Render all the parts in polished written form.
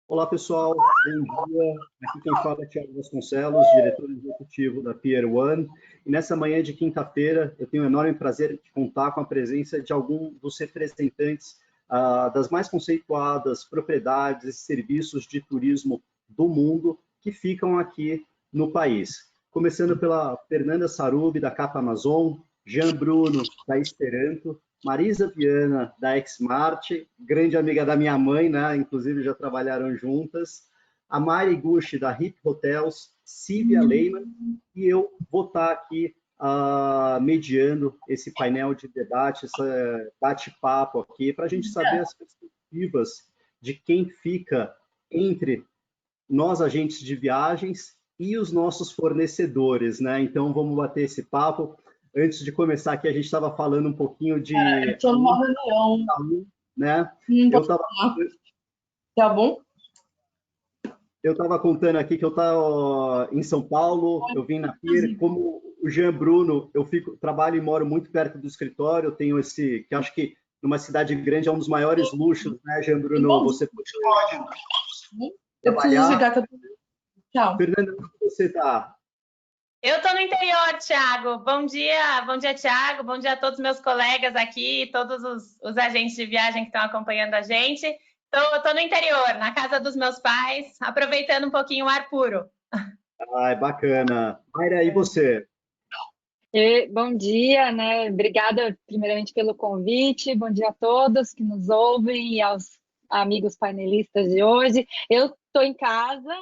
Olá, pessoal. Bom dia. Aqui quem fala é Thiago Vasconcelos, diretor executivo da Pier One. E nessa manhã de quinta-feira, eu tenho o enorme prazer de contar com a presença de algum dos representantes das mais conceituadas propriedades e serviços de turismo do mundo que ficam aqui no país. Começando pela Fernanda Sarubi, da Capa Amazon, Jean Bruno, da Esperanto, Marisa Viana, da Xmart, grande amiga da minha mãe, né? Inclusive já trabalharam juntas. A Mari Gucci, da Hip Hotels, Silvia Lehmann, e eu vou estar aqui mediando esse painel de debate, esse bate-papo aqui, para a gente saber as perspectivas de quem fica entre nós, agentes de viagens, e os nossos fornecedores, né? Então, vamos bater esse papo. Antes de começar aqui, a gente estava falando um pouquinho de... Estou numa reunião. Né? Eu estava... Tá bom? Eu estava contando aqui que eu estava em São Paulo, eu vim na Pier, como o Jean Bruno, trabalho e moro muito perto do escritório, eu tenho esse, que acho que numa cidade grande é um dos maiores luxos, né, Jean Bruno? Você pode eu preciso desligar que eu... Tchau. Fernanda, como você está? Eu estou no interior, Thiago. Bom dia, Thiago. Bom dia a todos os meus colegas aqui, todos os agentes de viagem que estão acompanhando a gente. Estou no interior, na casa dos meus pais, aproveitando um pouquinho o ar puro. Ai, bacana. Mayra, e você? Bom dia, né? Obrigada primeiramente pelo convite. Bom dia a todos que nos ouvem e aos amigos painelistas de hoje. Eu estou em casa.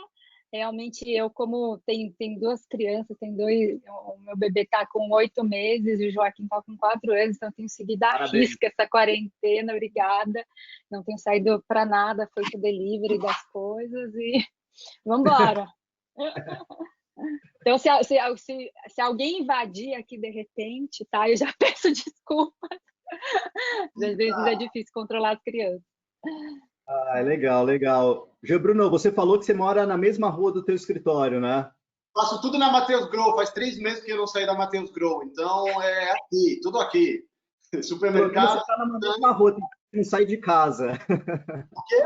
Realmente, eu como tenho duas crianças, o meu bebê está com 8 meses e o Joaquim está com 4 anos, então tenho seguido à risca essa quarentena, obrigada. Não tenho saído para nada, feito delivery das coisas e vamos embora. Então, se alguém invadir aqui de repente, tá? Eu já peço desculpas. Às vezes é difícil controlar as crianças. Ah, legal, legal. Jean Bruno, você falou que você mora na mesma rua do teu escritório, né? Faço tudo na Matheus Grow, faz 3 meses que eu não saí da Matheus Grow, então é aqui, tudo aqui. Supermercado... Você está na mesma rua, não sai de casa. O quê?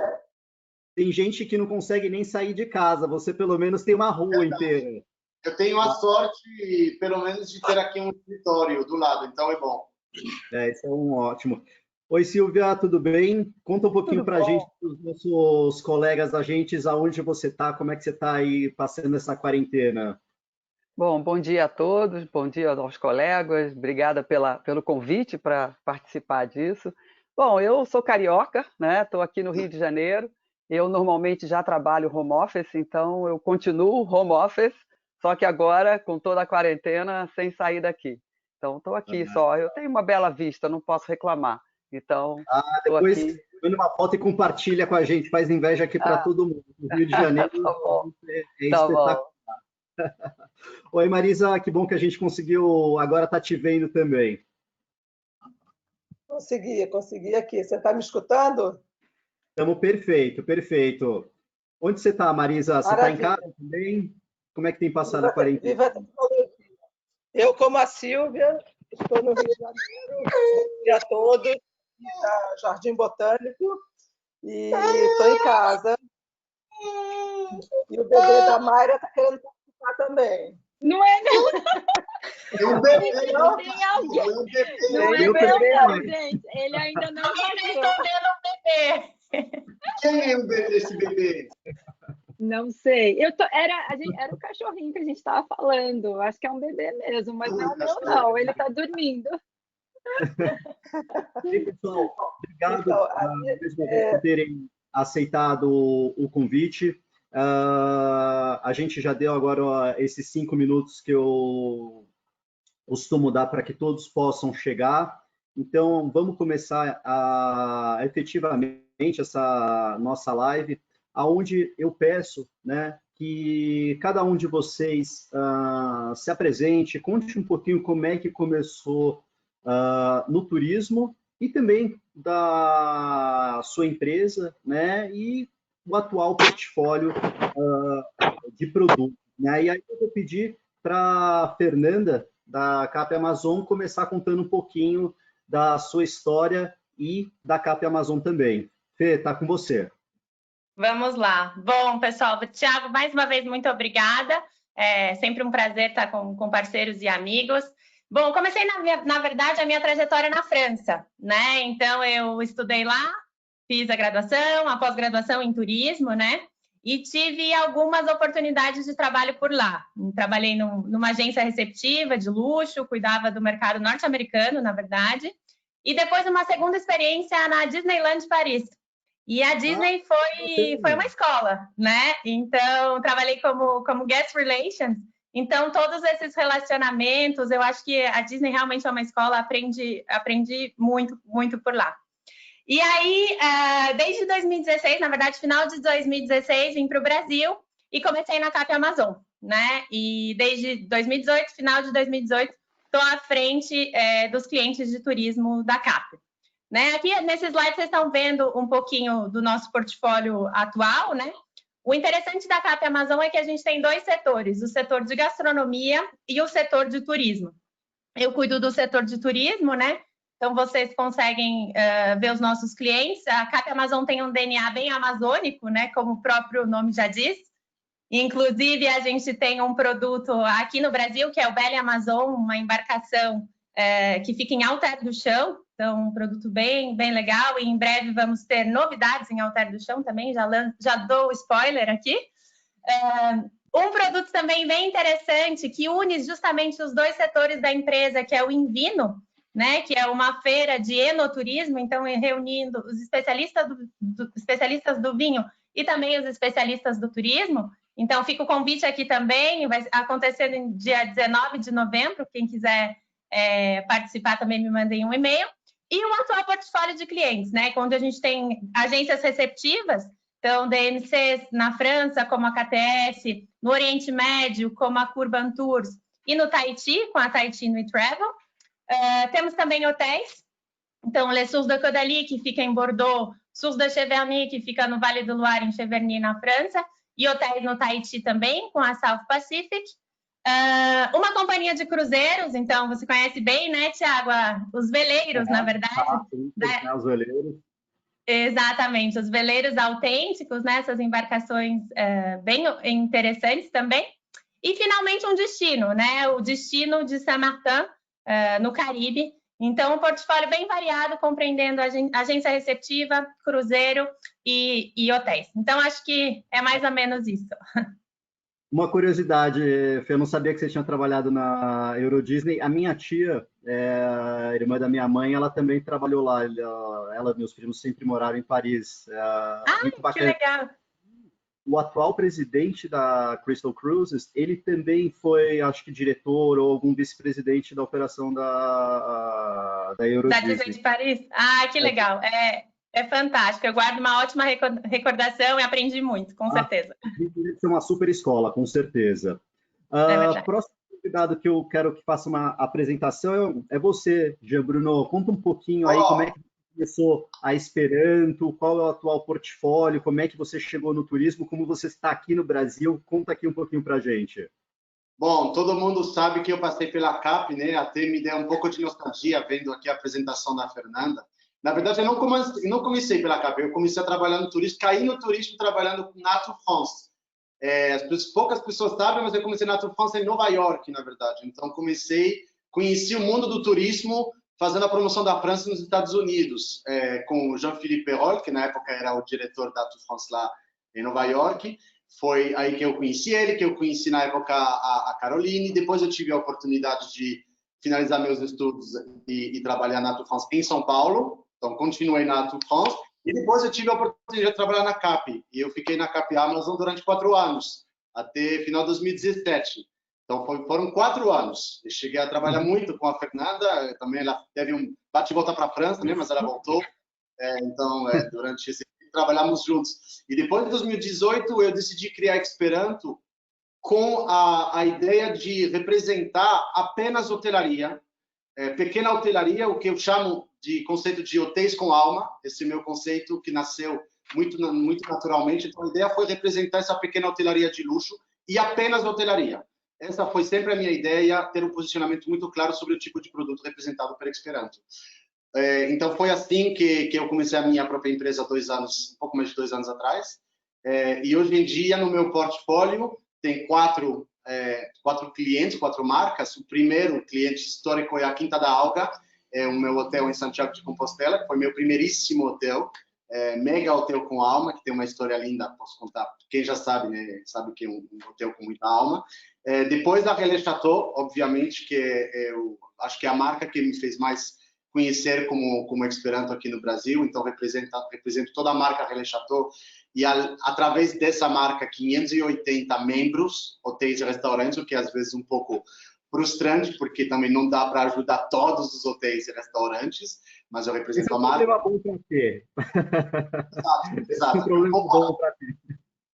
Tem gente que não consegue nem sair de casa, você pelo menos tem uma rua inteira. Eu tenho a sorte, pelo menos, de ter aqui um escritório do lado, então é bom. Isso é um ótimo. Oi, Silvia, tudo bem? Conta um pouquinho para a gente, os nossos colegas agentes, aonde você está, como é que você está aí passando essa quarentena? Bom dia a todos, bom dia aos colegas, obrigada pelo convite para participar disso. Bom, eu sou carioca, né? Estou aqui no Rio de Janeiro, eu normalmente já trabalho home office, então eu continuo home office, só que agora, com toda a quarentena, sem sair daqui. Então, estou aqui só, eu tenho uma bela vista, não posso reclamar. Então, depois aqui. manda uma foto e compartilha com a gente, faz inveja aqui para todo mundo. No Rio de Janeiro tá bom. É espetacular. Oi, Marisa, que bom que a gente conseguiu, agora tá te vendo também. Consegui aqui. Você está me escutando? Estamos perfeito, perfeito. Onde você está, Marisa? Você está em casa também? Como é que tem passado a quarentena? Viva a tecnologia. Eu, como a Silvia, estou no Rio de Janeiro, bom dia a todos, Jardim Botânico, e estou em casa. E o bebê da Mayra está querendo participar também. Não é, não. É um bebê, não tem alguém. Não é bebê, não, gente. Ele ainda não está tendo um bebê. Quem é o bebê, esse bebê? Não sei. Era o cachorrinho que a gente estava falando. Acho que é um bebê mesmo, mas não é o meu, não. Ele está dormindo. E, pessoal, obrigado por terem aceitado o convite. A gente já deu agora esses 5 minutos que eu costumo dar para que todos possam chegar. Então, vamos começar efetivamente essa nossa live, aonde eu peço, né, que cada um de vocês se apresente, conte um pouquinho como é que começou no turismo e também da sua empresa, né, e o atual portfólio de produtos. Né? E aí eu vou pedir para a Fernanda, da Cap Amazon, começar contando um pouquinho da sua história e da Cap Amazon também. Fê, está com você. Vamos lá. Bom, pessoal, Thiago, mais uma vez, muito obrigada. É sempre um prazer estar com parceiros e amigos. Bom, comecei, na verdade, a minha trajetória na França, né? Então, eu estudei lá, fiz a graduação, a pós-graduação em turismo, né? E tive algumas oportunidades de trabalho por lá. Trabalhei numa agência receptiva de luxo, cuidava do mercado norte-americano, na verdade. E depois, uma segunda experiência na Disneyland Paris. E a Disney foi uma escola, né? Então, trabalhei como guest relations. Então, todos esses relacionamentos, eu acho que a Disney realmente é uma escola, aprendi muito, muito por lá. E aí, desde 2016, na verdade, final de 2016, vim para o Brasil e comecei na CAP Amazon, né? E desde 2018, final de 2018, estou à frente dos clientes de turismo da CAP. Né? Aqui, nesse slide, vocês estão vendo um pouquinho do nosso portfólio atual, né? O interessante da CAP Amazon é que a gente tem dois setores, o setor de gastronomia e o setor de turismo. Eu cuido do setor de turismo, né? Então, vocês conseguem ver os nossos clientes. A CAP Amazon tem um DNA bem amazônico, né? Como o próprio nome já diz. Inclusive, a gente tem um produto aqui no Brasil, que é o Belle Amazon, uma embarcação que fica em Alter do Chão. Então, um produto bem legal. E em breve vamos ter novidades em Alter do Chão também. Já dou o spoiler aqui. Um produto também bem interessante que une justamente os dois setores da empresa, que é o Invino, né, que é uma feira de enoturismo, então reunindo os especialistas do vinho e também os especialistas do turismo. Então, fica o convite aqui também, vai acontecer no dia 19 de novembro, quem quiser participar também me mandem um e-mail. E o atual portfólio de clientes, né, onde a gente tem agências receptivas, então, DMCs na França, como a KTS, no Oriente Médio, como a Curban Tours, e no Tahiti, com a Tahiti Nui Travel. Temos também hotéis, então, Le Sources de Caudalie, que fica em Bordeaux, Sources de Cheverny, que fica no Vale do Loire, em Cheverny, na França, e hotéis no Tahiti também, com a South Pacific. Uma companhia de cruzeiros, então, você conhece bem, né, Thiago? Os veleiros, na verdade. Os veleiros. Exatamente, os veleiros autênticos, né, essas embarcações bem interessantes também. E, finalmente, um destino, né, o destino de Saint-Martin, no Caribe. Então, um portfólio bem variado, compreendendo agência receptiva, cruzeiro e hotéis. Então, acho que é mais ou menos isso. Uma curiosidade, Fê, eu não sabia que você tinha trabalhado na Euro Disney. A minha tia, a irmã da minha mãe, ela também trabalhou lá. Ela e meus primos sempre moraram em Paris. Muito bacana. Que legal! O atual presidente da Crystal Cruises, ele também foi, acho que, diretor ou algum vice-presidente da operação da Euro Disney. Da Disney de Paris? Que legal! É fantástico, eu guardo uma ótima recordação e aprendi muito, com certeza. Deve ser uma super escola, com certeza. Próximo convidado que eu quero que faça uma apresentação é você, Jean Bruno. Conta um pouquinho aí como é que começou a Esperanto, qual é o atual portfólio, como é que você chegou no turismo, como você está aqui no Brasil. Conta aqui um pouquinho para a gente. Bom, todo mundo sabe que eu passei pela CAP, né? Até me deu um pouco de nostalgia vendo aqui a apresentação da Fernanda. Na verdade, eu não comecei pela CAP, eu comecei a trabalhar no turismo, caí no turismo trabalhando com Nature France. Poucas pessoas sabem, mas eu comecei na Nature France em Nova York, na verdade. Então, conheci o mundo do turismo fazendo a promoção da França nos Estados Unidos, com o Jean-Philippe Perrol, que na época era o diretor da Nature France lá em Nova York. Foi aí que eu conheci ele, que eu conheci na época a Caroline. Depois eu tive a oportunidade de finalizar meus estudos e trabalhar na Nature France em São Paulo. Então, continuei na Nature France. E depois eu tive a oportunidade de trabalhar na CAP. E eu fiquei na CAP Amazon durante 4 anos, até final de 2017. Então, foram 4 anos. Eu cheguei a trabalhar muito com a Fernanda. Também ela teve um bate e volta para a França, né? Mas ela voltou. Então, durante esse tempo, trabalhamos juntos. E depois de 2018, eu decidi criar Esperanto com a ideia de representar apenas hotelaria, pequena hotelaria, o que eu chamo de conceito de hotéis com alma. Esse é meu conceito que nasceu muito naturalmente. Então, a ideia foi representar essa pequena hotelaria de luxo e apenas hotelaria. Essa foi sempre a minha ideia, ter um posicionamento muito claro sobre o tipo de produto representado pela Esperanto. Então, foi assim que eu comecei a minha própria empresa há 2 anos, um pouco mais de 2 anos atrás. E hoje em dia, no meu portfólio, tem quatro clientes, 4 marcas. O primeiro cliente histórico é a Quinta da Alga, é o meu hotel em Santiago de Compostela, que foi meu primeiríssimo hotel, mega hotel com alma, que tem uma história linda, posso contar. Quem já sabe, né, sabe que é um hotel com muita alma. Depois a Relais Chateau, obviamente, que eu acho que é a marca que me fez mais conhecer como experiente aqui no Brasil, então represento toda a marca Relais Chateau, e através dessa marca, 580 membros, hotéis e restaurantes, o que às vezes é um pouco frustrante, porque também não dá para ajudar todos os hotéis e restaurantes, mas eu represento a marca. Esse é um problema bom para ter. Exato. É um problema bom para ter.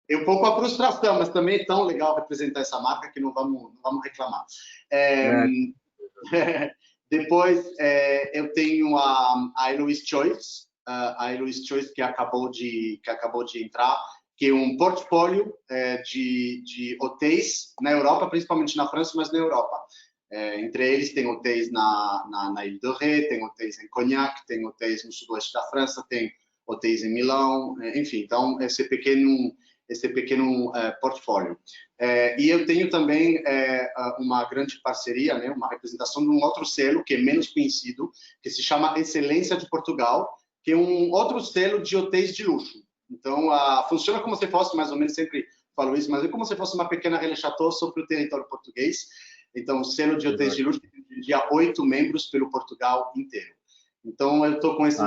É um pouco a frustração, mas também é tão legal representar essa marca que não vamos reclamar. Depois, eu tenho a Eloise Choice, que acabou de entrar, que é um portfólio de hotéis na Europa, principalmente na França, mas na Europa. Entre eles, tem hotéis na Ile de Ré, tem hotéis em Cognac, tem hotéis no sudoeste da França, tem hotéis em Milão, enfim, então esse pequeno portfólio. E eu tenho também uma grande parceria, né, uma representação de um outro selo que é menos conhecido, que se chama Excelência de Portugal, que é um outro selo de hotéis de luxo. Então, funciona como se fosse, mais ou menos, sempre falo isso, mas é como se fosse uma pequena Relais Chateau sobre o território português. Então, o selo de hotéis de luxo tem hoje em dia 8 membros pelo Portugal inteiro. Então, eu estou com esses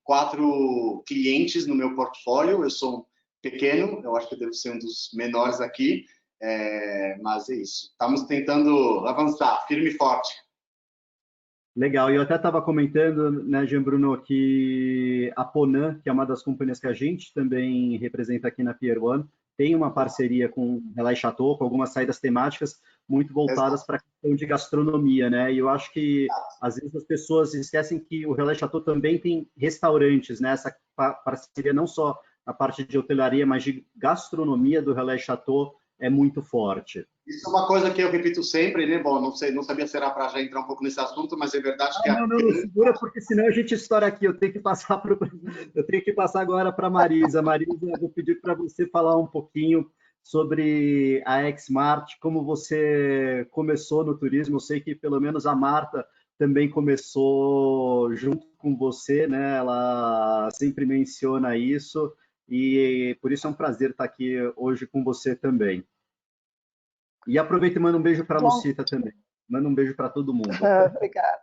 quatro clientes no meu portfólio. Eu sou pequeno, eu acho que devo ser um dos menores aqui, mas é isso. Estamos tentando avançar, firme e forte. Legal, e eu até estava comentando, né, Jean Bruno, que a Ponant, que é uma das companhias que a gente também representa aqui na Pier One, tem uma parceria com Relais Chateau, com algumas saídas temáticas muito voltadas para a questão de gastronomia, né? E eu acho que às vezes as pessoas esquecem que o Relais Chateau também tem restaurantes, né? Essa parceria não só a parte de hotelaria, mas de gastronomia do Relais Chateau é muito forte. Isso é uma coisa que eu repito sempre, né? Bom, não sabia se era para já entrar um pouco nesse assunto, mas é verdade que... Não, segura, porque senão a gente estoura aqui. Eu tenho que passar agora para a Marisa. Marisa, eu vou pedir para você falar um pouquinho sobre a Xmart, como você começou no turismo. Eu sei que pelo menos a Marta também começou junto com você, né? Ela sempre menciona isso e por isso é um prazer estar aqui hoje com você também. E aproveita e manda um beijo para a Lucita também. Manda um beijo para todo mundo. Obrigada.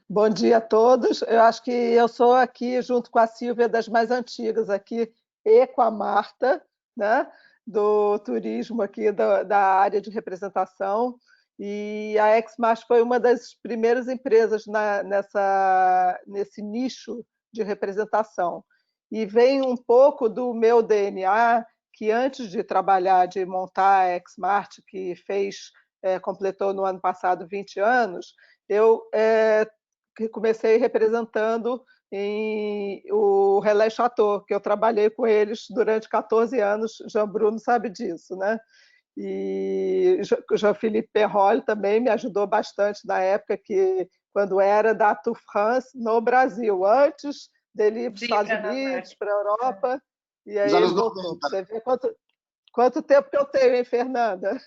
Bom dia a todos. Eu acho que eu sou aqui, junto com a Silvia, das mais antigas aqui, e com a Marta, né, do turismo aqui, da área de representação. E a Xmart foi uma das primeiras empresas nesse nicho de representação. E vem um pouco do meu DNA, que antes de trabalhar, de montar a Xmart, que completou no ano passado 20 anos, eu comecei representando o Relais Chateau, que eu trabalhei com eles durante 14 anos, Jean Bruno sabe disso, né? E Jean-Philippe Perrol também me ajudou bastante na época, quando era da Tour France no Brasil, antes dele ir para os Estados Unidos, para a Europa, e aí ele voltou. Você vê quanto tempo que eu tenho, hein, Fernanda?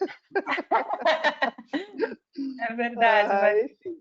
É verdade. Enfim.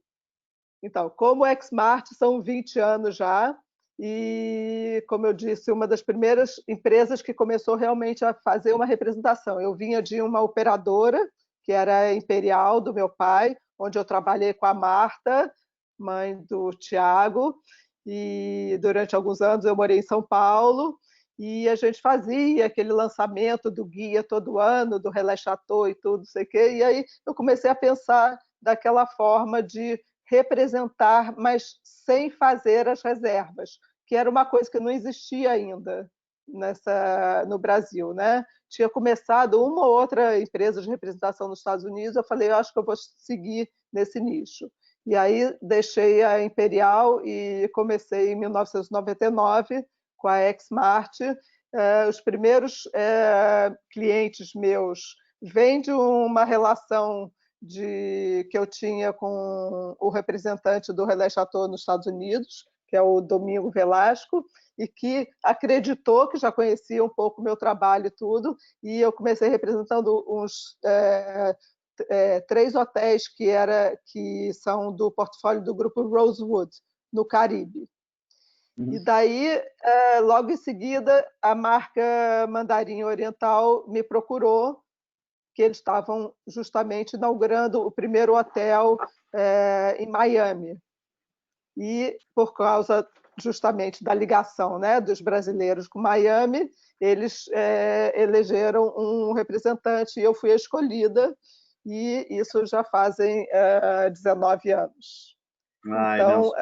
Então, como Xmart, são 20 anos já, e, como eu disse, uma das primeiras empresas que começou realmente a fazer uma representação. Eu vinha de uma operadora, que era a Imperial, do meu pai, onde eu trabalhei com a Marta, mãe do Tiago, e durante alguns anos eu morei em São Paulo, e a gente fazia aquele lançamento do guia todo ano, do Relais Chateau e tudo, sei o quê, e aí eu comecei a pensar daquela forma de representar, mas sem fazer as reservas, que era uma coisa que não existia ainda no Brasil, né? Tinha começado uma ou outra empresa de representação nos Estados Unidos, eu falei, eu acho que eu vou seguir nesse nicho. E aí deixei a Imperial e comecei em 1999 com a Xmart. Os primeiros clientes meus vêm de uma relação que eu tinha com o representante do Relais Chateau nos Estados Unidos, que é o Domingo Velasco, e que acreditou, que já conhecia um pouco o meu trabalho e tudo, e eu comecei representando uns 3 hotéis que são do portfólio do grupo Rosewood, no Caribe. E daí, logo em seguida, a marca Mandarim Oriental me procurou, que eles estavam justamente inaugurando o primeiro hotel em Miami. E por causa justamente da ligação, né, dos brasileiros com Miami, eles elegeram um representante e eu fui a escolhida, e isso já fazem 19 anos. Então,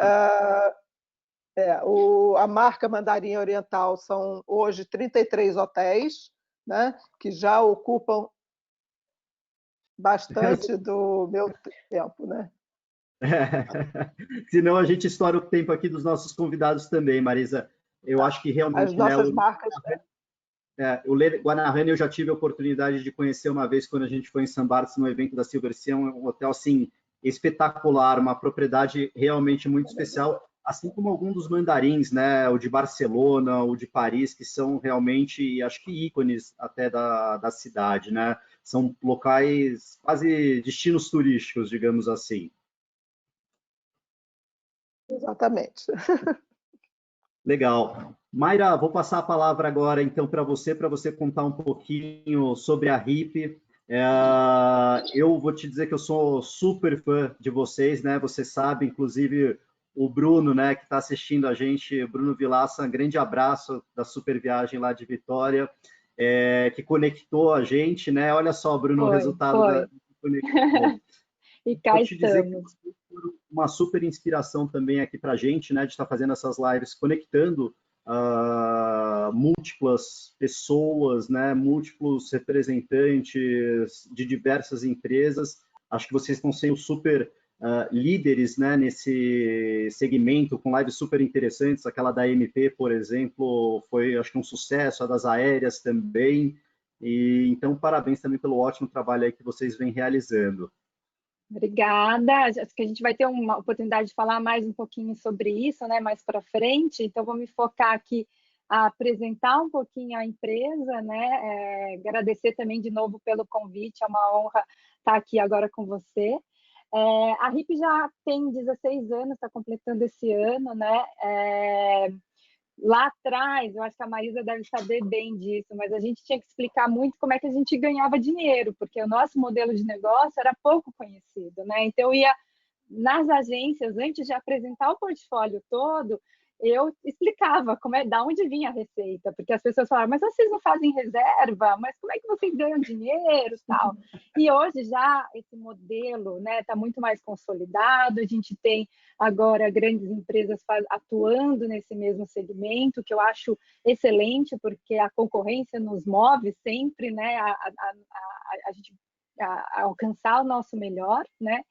a marca Mandarim Oriental são hoje 33 hotéis, né, que já ocupam bastante do meu tempo, né? Senão a gente estoura o tempo aqui dos nossos convidados também, Marisa. Eu acho que realmente... As nossas marcas... o Le Guanahani eu já tive a oportunidade de conhecer uma vez quando a gente foi em St. Barts no evento da Silver Sea, um hotel assim espetacular, uma propriedade realmente muito especial, assim como alguns dos mandarins, né, o de Barcelona, o de Paris, que são realmente, acho que ícones até da cidade, né? São locais quase destinos turísticos, digamos assim. Exatamente. Legal. Mayra, vou passar a palavra agora, então, para você contar um pouquinho sobre a RIP. Eu vou te dizer que eu sou super fã de vocês, né? Você sabe, inclusive, o Bruno, né, que está assistindo a gente, Bruno Vilaça, um grande abraço da Super Viagem lá de Vitória, que conectou a gente, né? Olha só, Bruno, o resultado da conexão. E cá Vou te dizer que estamos. uma super inspiração também aqui para a gente, né, de estar fazendo essas lives, conectando múltiplas pessoas, né, múltiplos representantes de diversas empresas. Acho que vocês estão sendo super líderes, né, nesse segmento, com lives super interessantes. Aquela da MP, por exemplo, foi, acho que um sucesso, a das aéreas também. E então, parabéns também pelo ótimo trabalho aí que vocês vêm realizando. Obrigada. Acho que a gente vai ter uma oportunidade de falar mais um pouquinho sobre isso, né, mais para frente. Então, vou me focar aqui a apresentar um pouquinho a empresa, né, agradecer também de novo pelo convite, é uma honra estar aqui agora com você. A RIP já tem 16 anos, está completando esse ano, né, lá atrás, eu acho que a Marisa deve saber bem disso, mas a gente tinha que explicar muito como é que a gente ganhava dinheiro, porque o nosso modelo de negócio era pouco conhecido, né? Então, eu ia nas agências, antes de apresentar o portfólio todo, eu explicava da onde vinha a receita, porque as pessoas falavam, mas vocês não fazem reserva? Mas como é que vocês ganham dinheiro e tal? E hoje já esse modelo, né, está muito mais consolidado, a gente tem agora grandes empresas atuando nesse mesmo segmento, que eu acho excelente, porque a concorrência nos move sempre, né, a gente a alcançar o nosso melhor, né?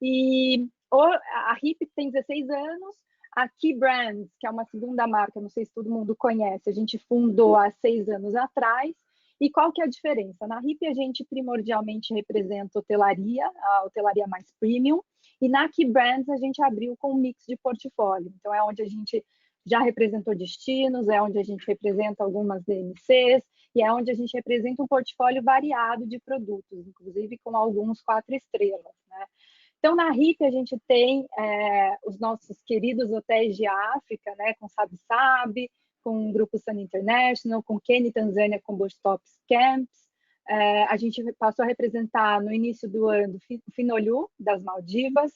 E a RIP tem 16 anos, a Key Brands, que é uma segunda marca, não sei se todo mundo conhece, a gente fundou há 6 anos atrás. E qual que é a diferença? Na RIP a gente primordialmente representa hotelaria, a hotelaria mais premium, e na Key Brands a gente abriu com um mix de portfólio. Então é onde a gente já representou destinos, é onde a gente representa algumas DMCs, e é onde a gente representa um portfólio variado de produtos, inclusive com alguns 4 estrelas, né? Então, na RIP, a gente tem os nossos queridos hotéis de África, né, com Sabe Sabe, com o Grupo Sun International, com Kenya Tanzânia, com Bostops Camps. A gente passou a representar, no início do ano, o Finolhu, das Maldivas.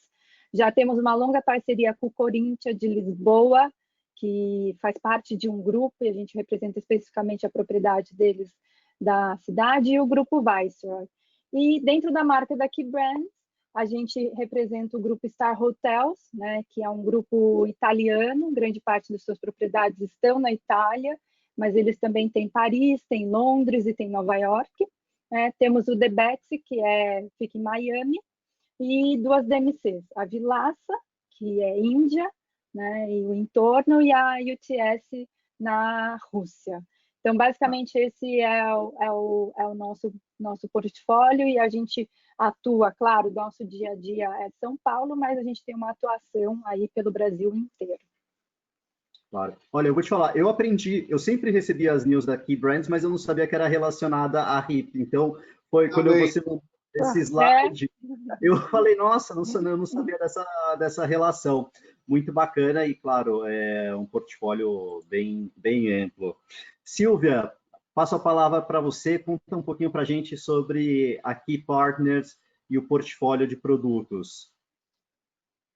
Já temos uma longa parceria com o Corinthians, de Lisboa, que faz parte de um grupo, e a gente representa especificamente a propriedade deles da cidade, e o Grupo Viceroy. E dentro da marca da Key Brands, a gente representa o grupo Star Hotels, né, que é um grupo italiano, grande parte das suas propriedades estão na Itália, mas eles também têm Paris, tem Londres e tem Nova York. Temos o The Betsy, que fica em Miami, e 2 DMCs, a Vilaça, que é Índia, né, e o entorno, e a UTS na Rússia. Então, basicamente, esse é o nosso portfólio, e a gente atua, claro, o nosso dia a dia é São Paulo, mas a gente tem uma atuação aí pelo Brasil inteiro. Claro. Olha, eu vou te falar, eu aprendi, eu sempre recebia as news da Key Brands, mas eu não sabia que era relacionada à HIP. Então, foi quando você mandou esse slide, eu falei, nossa, eu não sabia dessa relação. Muito bacana e, claro, é um portfólio bem amplo. Silvia, passo a palavra para você, conta um pouquinho para a gente sobre a Key Partners e o portfólio de produtos.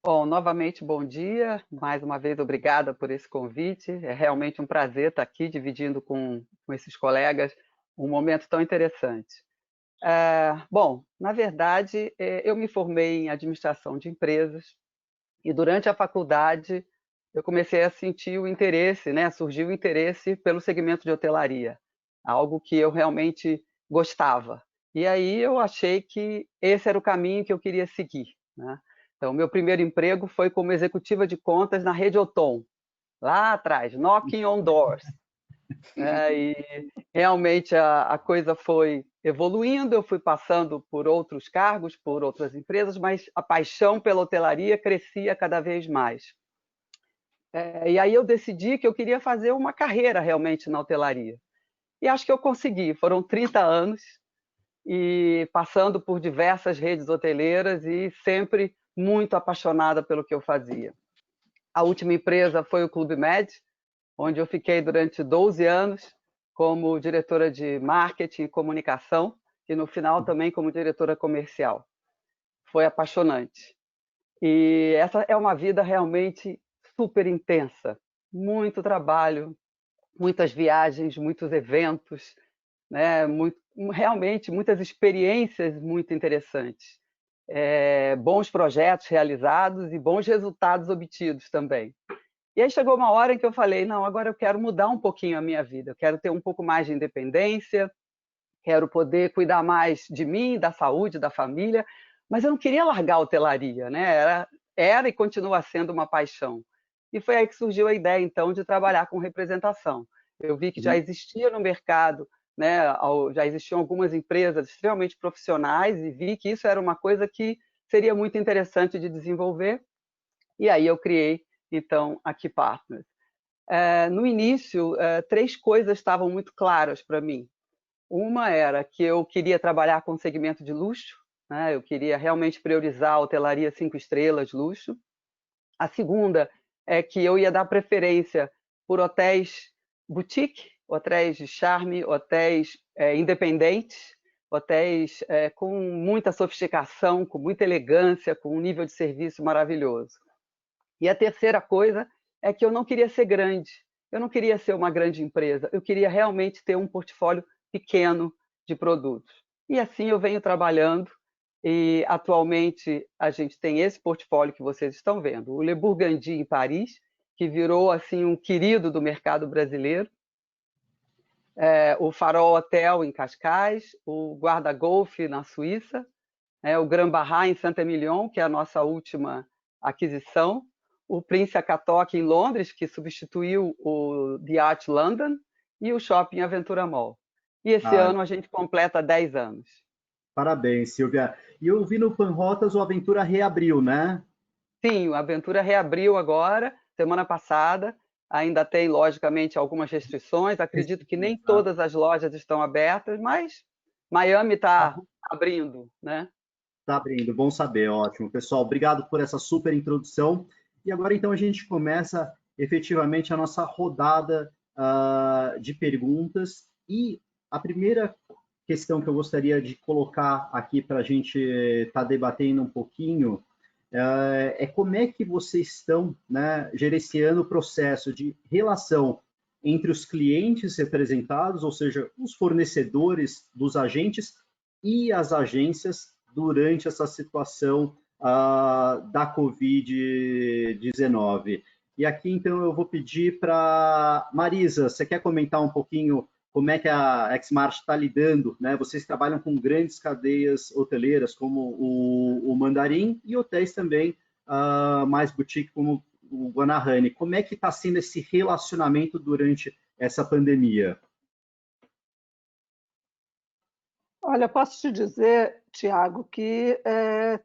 Bom, novamente, bom dia. Mais uma vez, obrigada por esse convite. É realmente um prazer estar aqui dividindo com esses colegas um momento tão interessante. Bom, na verdade, eu me formei em administração de empresas e durante a faculdade eu comecei a sentir o interesse, né? Surgiu o interesse pelo segmento de hotelaria, algo que eu realmente gostava. E aí eu achei que esse era o caminho que eu queria seguir, né? Então, meu primeiro emprego foi como executiva de contas na Rede Otom, lá atrás, knocking on doors. E realmente a coisa foi evoluindo, eu fui passando por outros cargos, por outras empresas, mas a paixão pela hotelaria crescia cada vez mais. E aí eu decidi que eu queria fazer uma carreira realmente na hotelaria. E acho que eu consegui, foram 30 anos, e passando por diversas redes hoteleiras e sempre muito apaixonada pelo que eu fazia. A última empresa foi o Clube Med, onde eu fiquei durante 12 anos como diretora de marketing e comunicação e no final também como diretora comercial. Foi apaixonante. E essa é uma vida realmente super intensa, muito trabalho, muitas viagens, muitos eventos, né? Realmente muitas experiências muito interessantes. Bons projetos realizados e bons resultados obtidos também. E aí chegou uma hora em que eu falei, não, agora eu quero mudar um pouquinho a minha vida, eu quero ter um pouco mais de independência, quero poder cuidar mais de mim, da saúde, da família, mas eu não queria largar a hotelaria, né? Era e continua sendo uma paixão. E foi aí que surgiu a ideia, então, de trabalhar com representação. Eu vi que já existia no mercado, né, já existiam algumas empresas extremamente profissionais e vi que isso era uma coisa que seria muito interessante de desenvolver. E aí eu criei, então, a Key Partners. No início, 3 coisas estavam muito claras para mim. Uma era que eu queria trabalhar com segmento de luxo, né? Eu queria realmente priorizar a hotelaria 5 estrelas, luxo. A segunda é que eu ia dar preferência por hotéis boutique, hotéis de charme, hotéis independentes, hotéis com muita sofisticação, com muita elegância, com um nível de serviço maravilhoso. E a terceira coisa é que eu não queria ser grande, eu não queria ser uma grande empresa, eu queria realmente ter um portfólio pequeno de produtos. E assim eu venho trabalhando e atualmente a gente tem esse portfólio que vocês estão vendo, o Le Burgundy em Paris, que virou assim um querido do mercado brasileiro, o Farol Hotel em Cascais, o Guarda Golf na Suíça, o Grand Barra em Saint-Émilion, que é a nossa última aquisição, o Prince Akatoke em Londres, que substituiu o The Art London, e o Shopping Aventura Mall. E esse ano a gente completa 10 anos. Parabéns, Silvia. E eu vi no Panrotas o Aventura reabriu, né? Sim, o Aventura reabriu agora, semana passada. Ainda tem, logicamente, algumas restrições. Acredito que nem todas as lojas estão abertas, mas Miami está abrindo, né? Está abrindo, bom saber, ótimo. Pessoal, obrigado por essa super introdução. E agora, então, a gente começa efetivamente a nossa rodada de perguntas. E a primeira questão que eu gostaria de colocar aqui para a gente estar debatendo um pouquinho é como é que vocês estão, né, gerenciando o processo de relação entre os clientes representados, ou seja, os fornecedores dos agentes e as agências durante essa situação da Covid-19. E aqui, então, eu vou pedir para Marisa, você quer comentar um pouquinho como é que a Xmart está lidando, né? Vocês trabalham com grandes cadeias hoteleiras, como o Mandarim, e hotéis também mais boutique, como o Guanahani. Como é que está sendo esse relacionamento durante essa pandemia? Olha, posso te dizer, Tiago, que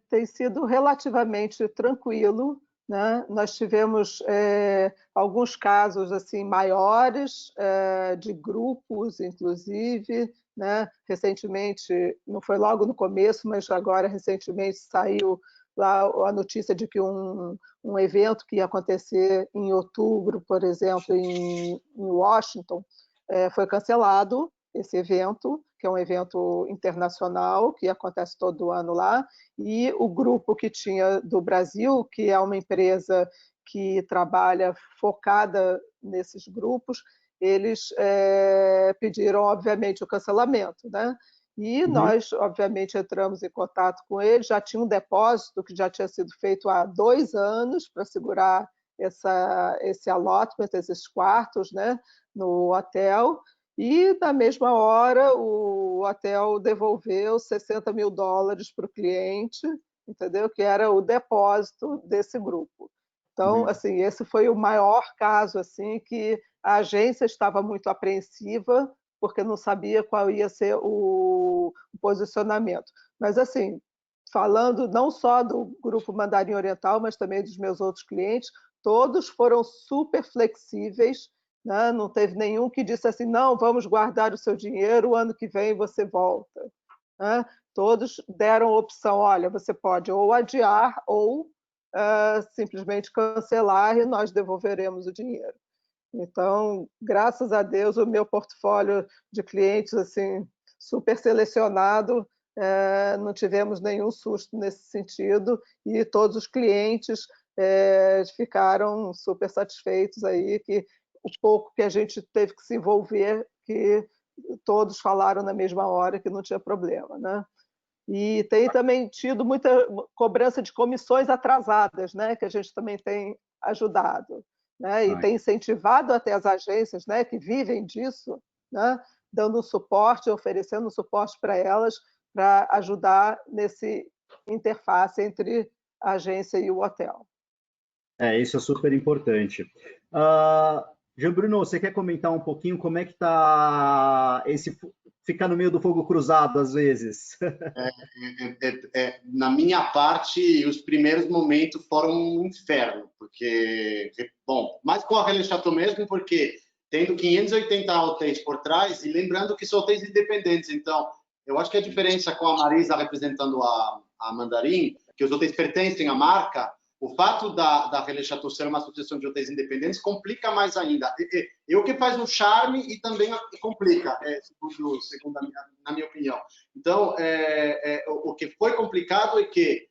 tem sido relativamente tranquilo, né? Nós tivemos alguns casos assim maiores, de grupos, inclusive, né? Recentemente, não foi logo no começo, mas agora recentemente saiu lá a notícia de que um evento que ia acontecer em outubro, por exemplo, em Washington, foi cancelado, esse evento, que é um evento internacional, que acontece todo ano lá, e o grupo que tinha do Brasil, que é uma empresa que trabalha focada nesses grupos, eles pediram, obviamente, o cancelamento, né? E nós, obviamente, entramos em contato com eles, já tinha um depósito que já tinha sido feito há 2 anos para segurar esse allotment, esses quartos, né, no hotel, e na mesma hora o hotel devolveu $60 mil para o cliente, entendeu? Que era o depósito desse grupo. Então, assim, esse foi o maior caso assim que a agência estava muito apreensiva, porque não sabia qual ia ser o posicionamento. Mas, assim, falando não só do Grupo Mandarim Oriental, mas também dos meus outros clientes, todos foram super flexíveis, né? Não teve nenhum que disse assim, não, vamos guardar o seu dinheiro, o ano que vem você volta. Né? Todos deram opção, olha, você pode ou adiar ou simplesmente cancelar e nós devolveremos o dinheiro. Então, graças a Deus, o meu portfólio de clientes assim super selecionado, não tivemos nenhum susto nesse sentido e todos os clientes ficaram super satisfeitos aí, que o pouco que a gente teve que se envolver, que todos falaram na mesma hora que não tinha problema, né? E tem também tido muita cobrança de comissões atrasadas, né? Que a gente também tem ajudado. Né? E tem incentivado até as agências, né, que vivem disso, né, dando um suporte, oferecendo um suporte para elas, para ajudar nesse interface entre a agência e o hotel. Isso é super importante. Jean Bruno, você quer comentar um pouquinho como é que está esse ficar no meio do fogo cruzado às vezes? Na minha parte, os primeiros momentos foram um inferno, porque, bom, mais com a Relais Chateau mesmo, porque tendo 580 hotéis por trás, e lembrando que são hotéis independentes, então, eu acho que a diferença com a Marisa representando a Mandarim, que os hotéis pertencem à marca, o fato da Relais Chateau ser uma associação de hotéis independentes complica mais ainda. O que faz um charme e também complica, segundo na minha opinião. Então, o que foi complicado é que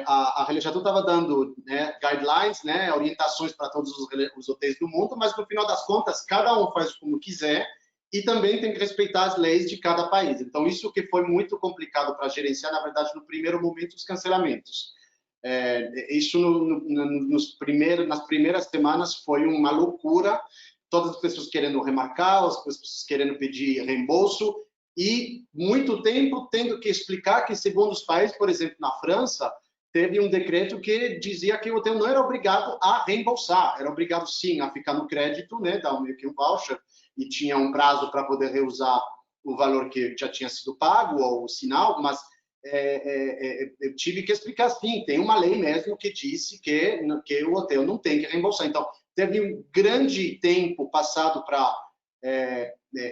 a Relais Chateau estava dando, né, guidelines, né, orientações para todos os hotéis do mundo, mas no final das contas, cada um faz como quiser e também tem que respeitar as leis de cada país. Então, isso que foi muito complicado para gerenciar, na verdade, no primeiro momento, os cancelamentos. Isso nas primeiras semanas foi uma loucura, todas as pessoas querendo remarcar, as pessoas querendo pedir reembolso e muito tempo tendo que explicar que, segundo os países, por exemplo, na França, teve um decreto que dizia que o hotel não era obrigado a reembolsar, era obrigado sim a ficar no crédito, né, dar meio que um voucher, e tinha um prazo para poder reusar o valor que já tinha sido pago ou o sinal, mas eu tive que explicar sim, tem uma lei mesmo que disse que o hotel não tem que reembolsar. Então, teve um grande tempo passado para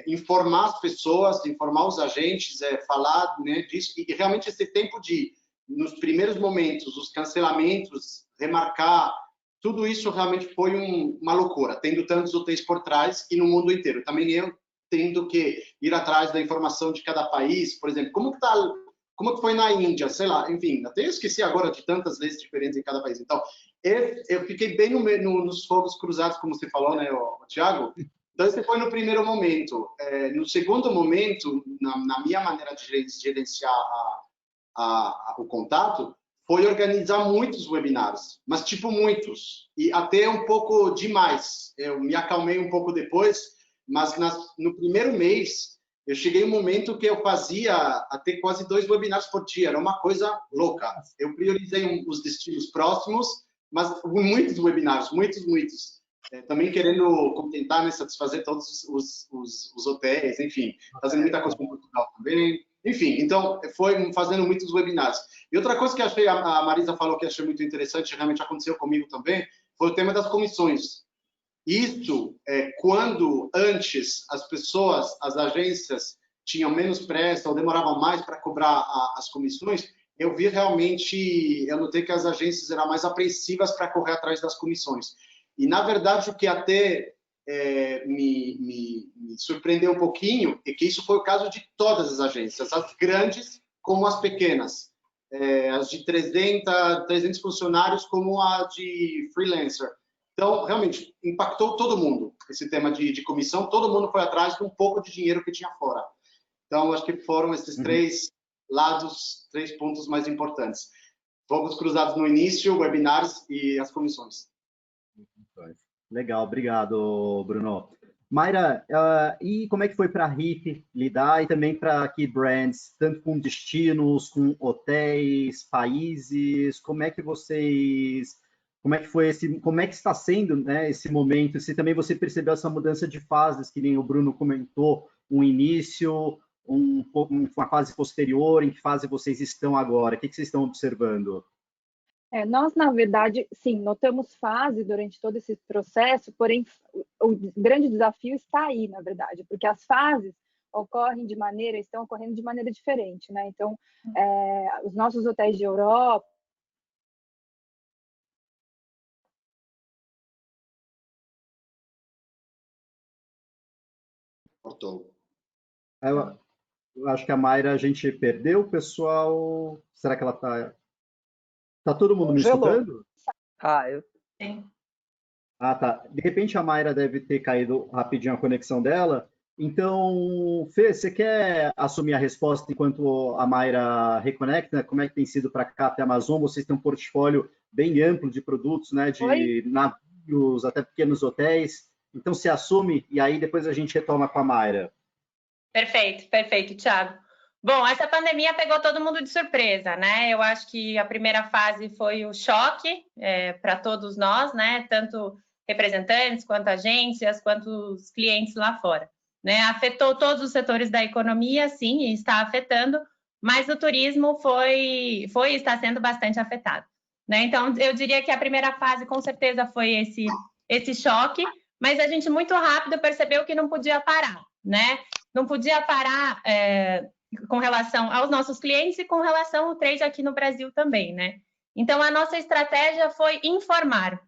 informar as pessoas, informar os agentes, falar, né, disso, e realmente esse tempo nos primeiros momentos, os cancelamentos, remarcar, tudo isso realmente foi uma loucura, tendo tantos hotéis por trás e no mundo inteiro. Também eu tendo que ir atrás da informação de cada país, por exemplo, como que foi na Índia, sei lá, enfim, até eu esqueci agora de tantas leis diferentes em cada país. Então, eu fiquei bem nos fogos cruzados, como você falou, né, Thiago? Então, esse foi no primeiro momento. No segundo momento, na minha maneira de gerenciar o contato, foi organizar muitos webinars, mas tipo muitos, e até um pouco demais. Eu me acalmei um pouco depois, mas no primeiro mês, eu cheguei um momento que eu fazia até quase 2 webinars por dia, era uma coisa louca. Eu priorizei os destinos próximos, mas muitos webinars, muitos. Também querendo contentar, né, satisfazer todos os hotéis, enfim, fazendo muita coisa com Portugal também. Enfim, então, foi fazendo muitos webinários. E outra coisa que achei, a Marisa falou que achei muito interessante, realmente aconteceu comigo também, foi o tema das comissões. Isso, quando antes as pessoas, as agências, tinham menos pressa ou demoravam mais para cobrar as comissões, eu vi realmente, eu notei que as agências eram mais apreensivas para correr atrás das comissões. E, na verdade, o que até me surpreendeu um pouquinho é que isso foi o caso de todas as agências, as grandes como as pequenas, as de 300 funcionários como a de freelancer. Então, realmente, impactou todo mundo, esse tema de comissão, todo mundo foi atrás de um pouco de dinheiro que tinha fora. Então, acho que foram esses três lados, 3 pontos mais importantes. Fogos cruzados no início, webinars e as comissões. Legal, obrigado, Bruno. Mayra, e como é que foi para a RIP lidar e também para a Key Brands, tanto com destinos, com hotéis, países, como é que está sendo, né, esse momento? Se também você percebeu essa mudança de fases, que nem o Bruno comentou, um início, uma fase posterior, em que fase vocês estão agora? O que vocês estão observando? Nós, na verdade, sim, notamos fase durante todo esse processo, porém, o grande desafio está aí, na verdade, porque as fases estão ocorrendo de maneira diferente, né? Então, os nossos hotéis de Europa, Cortou. Eu acho que a Mayra, a gente perdeu o pessoal. Será que ela está... Está todo mundo me escutando? Eu... Sim. Ah, tá. De repente a Mayra deve ter caído rapidinho a conexão dela. Então, Fê, você quer assumir a resposta enquanto a Mayra reconecta? Como é que tem sido para cá até a Amazon? Vocês têm um portfólio bem amplo de produtos, né? De navios até pequenos hotéis. Então, você assume e aí depois a gente retoma com a Mayra. Perfeito, Thiago. Bom, essa pandemia pegou todo mundo de surpresa, né? Eu acho que a primeira fase foi o choque para todos nós, né? Tanto representantes, quanto agências, quanto os clientes lá fora, né? Afetou todos os setores da economia, sim, e está afetando, mas o turismo foi e está sendo bastante afetado, né? Então, eu diria que a primeira fase, com certeza, foi esse choque, mas a gente muito rápido percebeu que não podia parar, né? Não podia parar com relação aos nossos clientes e com relação ao trade aqui no Brasil também, né? Então, a nossa estratégia foi informar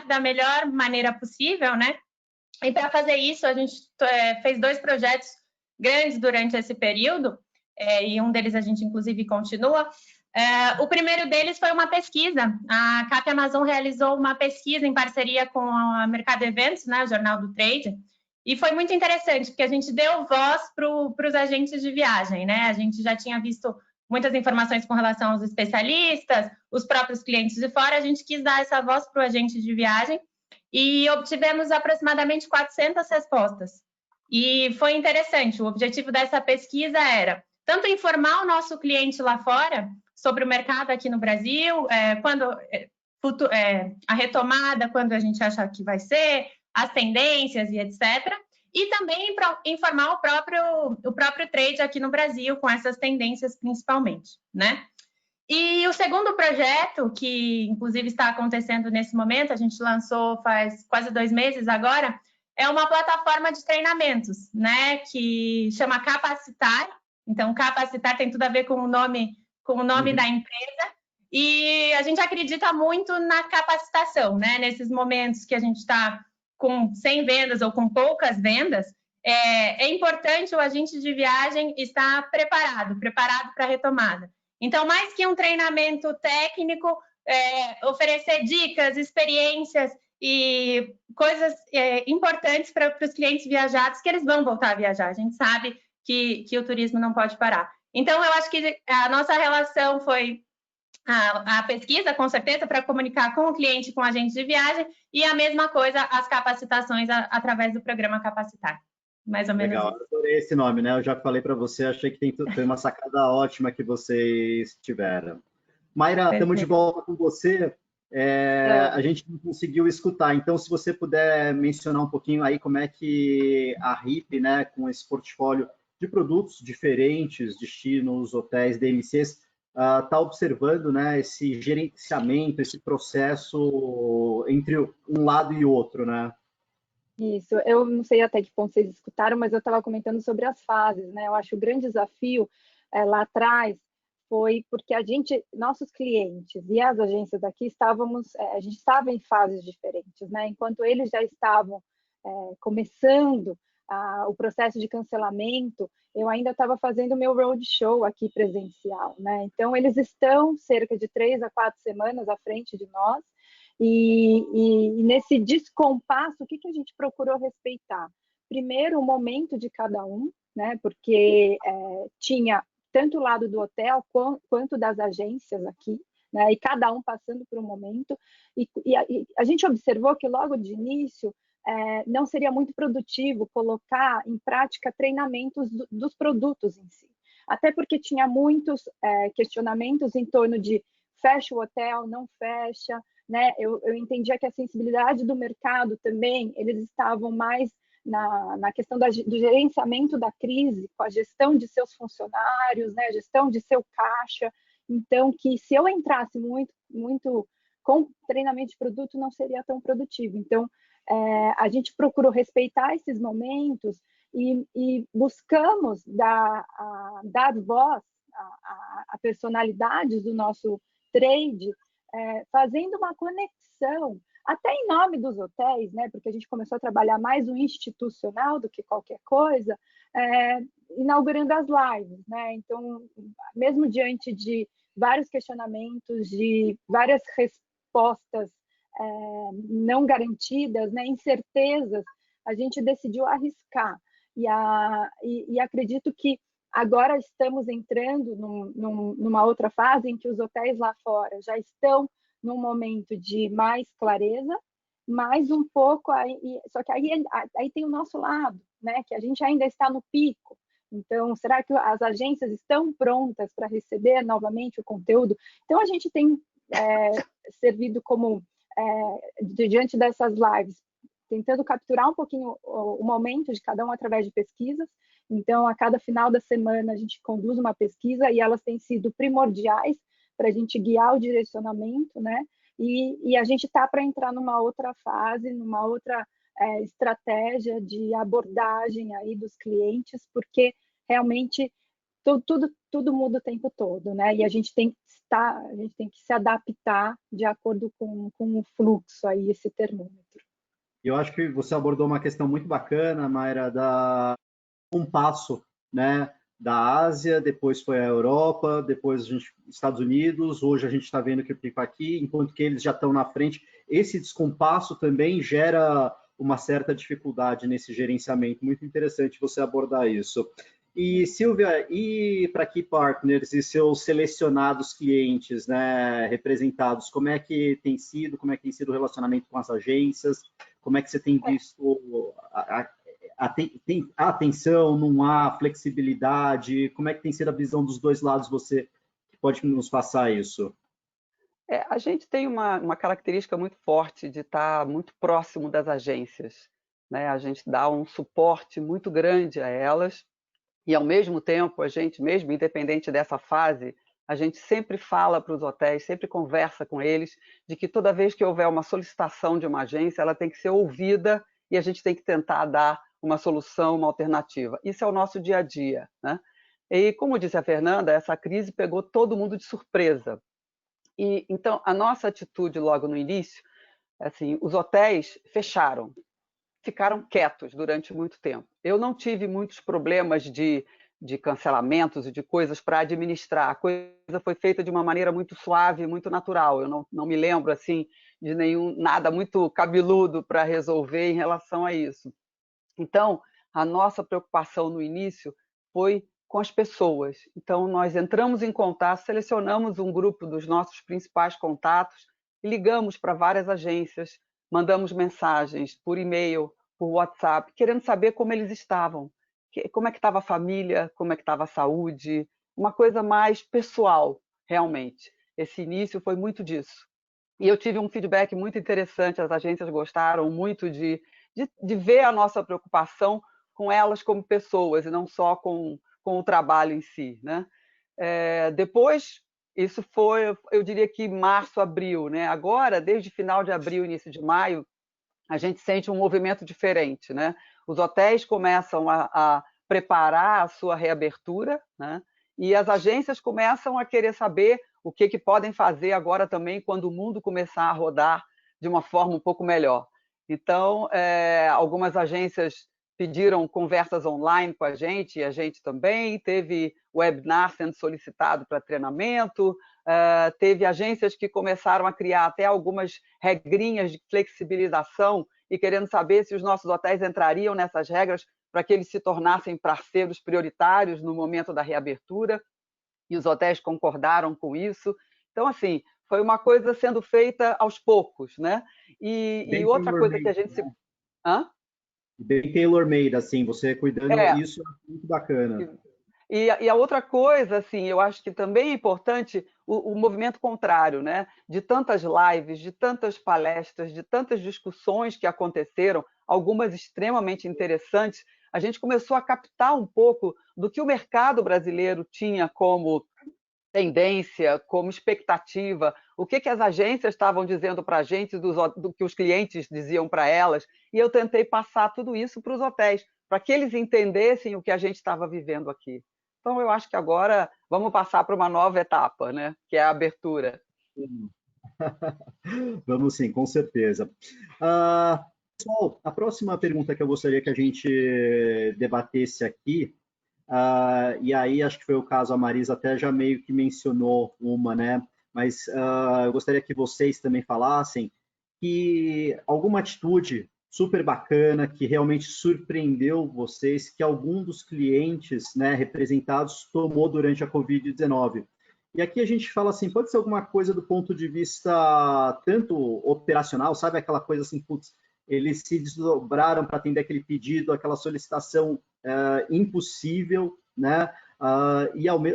da melhor maneira possível, né? E para fazer isso, a gente fez 2 projetos grandes durante esse período, e um deles a gente, inclusive, continua. O primeiro deles foi uma pesquisa. A CAP Amazon realizou uma pesquisa em parceria com a Mercado Eventos, né, o Jornal do Trade, e foi muito interessante, porque a gente deu voz para os agentes de viagem, né? A gente já tinha visto muitas informações com relação aos especialistas, os próprios clientes de fora, a gente quis dar essa voz para o agente de viagem e obtivemos aproximadamente 400 respostas. E foi interessante, o objetivo dessa pesquisa era tanto informar o nosso cliente lá fora sobre o mercado aqui no Brasil, a retomada, quando a gente acha que vai ser, as tendências e etc. E também informar o próprio trade aqui no Brasil, com essas tendências principalmente, né? E o segundo projeto, que inclusive está acontecendo nesse momento, a gente lançou faz quase 2 meses agora, é uma plataforma de treinamentos, né? Que chama Capacitar. Então, Capacitar tem tudo a ver com o nome da empresa. E a gente acredita muito na capacitação, né? Nesses momentos que a gente está sem vendas ou com poucas vendas, é importante o agente de viagem estar preparado para a retomada. Então, mais que um treinamento técnico, oferecer dicas, experiências e coisas importantes para os clientes viajados, que eles vão voltar a viajar. A gente sabe que o turismo não pode parar. Então, eu acho que a nossa relação foi a pesquisa, com certeza, para comunicar com o cliente, com o agente de viagem, e a mesma coisa, as capacitações através do programa Capacitar. Mais ou menos Legal, isso. adorei esse nome, né? Eu já falei para você, achei que tem uma sacada ótima que vocês tiveram. Mayra, estamos de volta com você. A gente não conseguiu escutar, então se você puder mencionar um pouquinho aí como é que a RIP, né, com esse portfólio, de produtos diferentes, destinos, hotéis, DMCs, está observando, né, esse gerenciamento, esse processo entre um lado e outro, né? Isso, eu não sei até que ponto vocês escutaram, mas eu estava comentando sobre as fases, né? Eu acho que o grande desafio lá atrás foi porque nossos clientes e as agências aqui a gente estava em fases diferentes, né? Enquanto eles já estavam começando o processo de cancelamento, eu ainda estava fazendo o meu roadshow aqui presencial, né? Então, eles estão cerca de 3 a 4 semanas à frente de nós, e nesse descompasso, o que a gente procurou respeitar? Primeiro, o momento de cada um, né? Porque tinha tanto o lado do hotel quanto das agências aqui, né? E cada um passando por um momento. E a gente observou que logo de início não seria muito produtivo colocar em prática treinamentos dos produtos em si. Até porque tinha muitos questionamentos em torno de fecha o hotel, não fecha, né? Eu entendia que a sensibilidade do mercado também, eles estavam mais na questão do gerenciamento da crise, com a gestão de seus funcionários, né? A gestão de seu caixa. Então, que se eu entrasse muito com treinamento de produto, não seria tão produtivo. Então, a gente procurou respeitar esses momentos e buscamos dar voz a personalidades do nosso trade, fazendo uma conexão, até em nome dos hotéis, né? Porque a gente começou a trabalhar mais o institucional do que qualquer coisa, inaugurando as lives, né? Então, mesmo diante de vários questionamentos, de várias respostas não garantidas, né, incertezas, a gente decidiu arriscar. E acredito que agora estamos entrando numa outra fase em que os hotéis lá fora já estão num momento de mais clareza, mais um pouco, só que aí tem o nosso lado, né, que a gente ainda está no pico. Então, será que as agências estão prontas para receber novamente o conteúdo? Então, a gente tem servido como diante dessas lives, tentando capturar um pouquinho o momento de cada um através de pesquisas. Então, a cada final da semana, a gente conduz uma pesquisa e elas têm sido primordiais para a gente guiar o direcionamento, né? E a gente está para entrar numa outra fase, numa outra estratégia de abordagem aí dos clientes, porque realmente tudo muda o tempo todo, né? E a gente tem que se adaptar de acordo com o fluxo aí, esse termômetro. Eu acho que você abordou uma questão muito bacana, Mayra, um passo, né, da Ásia, depois foi a Europa, depois Estados Unidos, hoje a gente está vendo que fica aqui, enquanto que eles já estão na frente. Esse descompasso também gera uma certa dificuldade nesse gerenciamento. Muito interessante você abordar isso. E, Silvia, e para Key Partners e seus selecionados clientes, né, representados, como é que tem sido o relacionamento com as agências? Como é que você tem visto a atenção, não há flexibilidade? Como é que tem sido a visão dos dois lados? Você pode nos passar isso? A gente tem uma característica muito forte de estar muito próximo das agências, né? A gente dá um suporte muito grande a elas e, ao mesmo tempo, a gente, mesmo independente dessa fase, a gente sempre fala para os hotéis, sempre conversa com eles, de que toda vez que houver uma solicitação de uma agência, ela tem que ser ouvida e a gente tem que tentar dar uma solução, uma alternativa. Isso é o nosso dia a dia, né? E, como disse a Fernanda, essa crise pegou todo mundo de surpresa. E, então, a nossa atitude logo no início, assim, os hotéis fecharam, ficaram quietos durante muito tempo. Eu não tive muitos problemas de cancelamentos e de coisas para administrar. A coisa foi feita de uma maneira muito suave, muito natural. Eu não me lembro assim de nada muito cabeludo para resolver em relação a isso. Então, a nossa preocupação no início foi com as pessoas. Então, nós entramos em contato, selecionamos um grupo dos nossos principais contatos e ligamos para várias agências, mandamos mensagens por e-mail, por WhatsApp, querendo saber como eles estavam, como é que estava a família, como é que estava a saúde, uma coisa mais pessoal, realmente. Esse início foi muito disso. E eu tive um feedback muito interessante, as agências gostaram muito de ver a nossa preocupação com elas como pessoas e não só com o trabalho em si, né? Depois, isso foi, eu diria que março, abril, né? Agora, desde final de abril, início de maio, a gente sente um movimento diferente, né? Os hotéis começam a preparar a sua reabertura, né? E as agências começam a querer saber o que podem fazer agora também quando o mundo começar a rodar de uma forma um pouco melhor. Então, algumas agências pediram conversas online com a gente, e a gente também, teve webinar sendo solicitado para treinamento, teve agências que começaram a criar até algumas regrinhas de flexibilização e querendo saber se os nossos hotéis entrariam nessas regras para que eles se tornassem parceiros prioritários no momento da reabertura, e os hotéis concordaram com isso. Então, assim, foi uma coisa sendo feita aos poucos, né? E outra coisa que a gente se... Hã? Bem tailor-made, assim, você cuidando, isso é muito bacana. E a outra coisa, assim, eu acho que também é importante o movimento contrário, né? De tantas lives, de tantas palestras, de tantas discussões que aconteceram, algumas extremamente interessantes, a gente começou a captar um pouco do que o mercado brasileiro tinha como tendência, como expectativa, o que as agências estavam dizendo para a gente, do que os clientes diziam para elas, e eu tentei passar tudo isso para os hotéis, para que eles entendessem o que a gente estava vivendo aqui. Então, eu acho que agora vamos passar para uma nova etapa, né? Que é a abertura. Vamos sim, com certeza. Pessoal, a próxima pergunta que eu gostaria que a gente debatesse aqui, e aí acho que foi o caso, a Marisa até já meio que mencionou uma, né? Mas eu gostaria que vocês também falassem que alguma atitude super bacana, que realmente surpreendeu vocês, que algum dos clientes, né, representados tomou durante a Covid-19. E aqui a gente fala assim, pode ser alguma coisa do ponto de vista tanto operacional, sabe aquela coisa assim, putz, eles se desdobraram para atender aquele pedido, aquela solicitação impossível, né?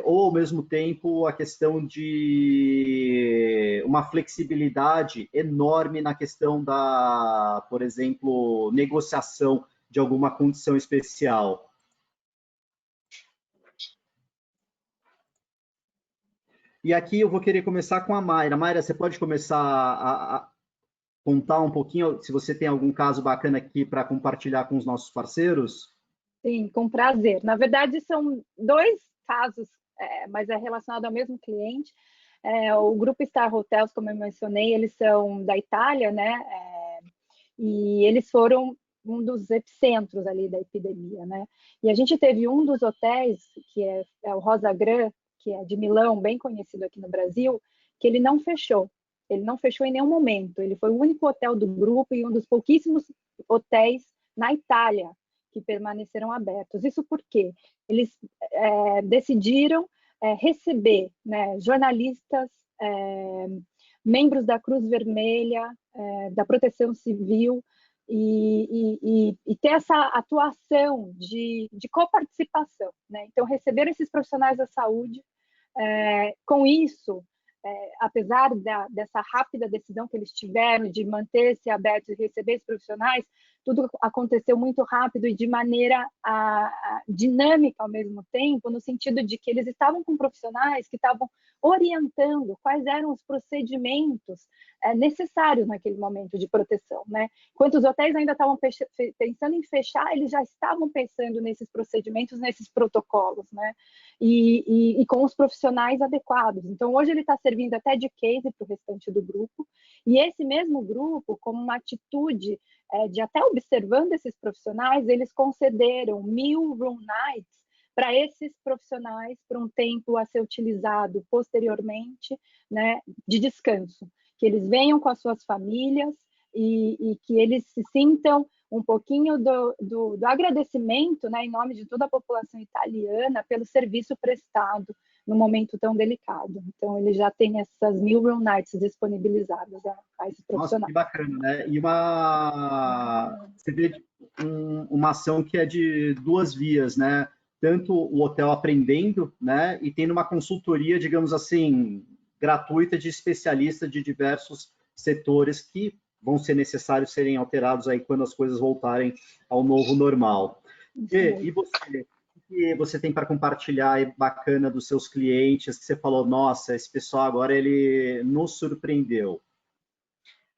Ou ao mesmo tempo a questão de uma flexibilidade enorme na questão da, por exemplo, negociação de alguma condição especial. E aqui eu vou querer começar com a Mayra. Mayra, você pode começar a contar um pouquinho, se você tem algum caso bacana aqui para compartilhar com os nossos parceiros? Sim, com prazer. Na verdade, são dois casos, mas é relacionado ao mesmo cliente. O Grupo Star Hotels, como eu mencionei, eles são da Itália, né? E eles foram um dos epicentros ali da epidemia, né? E a gente teve um dos hotéis, que é o Rosa Gran, que é de Milão, bem conhecido aqui no Brasil, que ele não fechou. Ele não fechou em nenhum momento. Ele foi o único hotel do grupo e um dos pouquíssimos hotéis na Itália que permaneceram abertos. Isso porque eles decidiram receber, né, jornalistas, membros da Cruz Vermelha, da Proteção Civil, e ter essa atuação de coparticipação, né? Então, receberam esses profissionais da saúde. Com isso, apesar dessa rápida decisão que eles tiveram de manter-se abertos e receber esses profissionais, tudo aconteceu muito rápido e de maneira dinâmica ao mesmo tempo, no sentido de que eles estavam com profissionais que estavam orientando quais eram os procedimentos necessários naquele momento de proteção, né? Enquanto os hotéis ainda estavam pensando em fechar, eles já estavam pensando nesses procedimentos, nesses protocolos, né? E com os profissionais adequados. Então, hoje ele está servindo até de case para o restante do grupo, e esse mesmo grupo, como uma atitude de até observando esses profissionais, eles concederam 1000 room nights para esses profissionais, para um tempo a ser utilizado posteriormente, né, de descanso, que eles venham com as suas famílias e que eles se sintam um pouquinho do agradecimento, né, em nome de toda a população italiana, pelo serviço prestado num momento tão delicado. Então, ele já tem essas 1000 room nights disponibilizadas a esses profissionais. Nossa, que bacana, né? E você vê uma ação que é de duas vias, né? Tanto o hotel aprendendo, né? E tendo uma consultoria, digamos assim, gratuita de especialistas de diversos setores que vão ser necessários serem alterados aí quando as coisas voltarem ao novo normal. E você? O que você tem para compartilhar aí bacana dos seus clientes, que você falou, nossa, esse pessoal agora ele nos surpreendeu?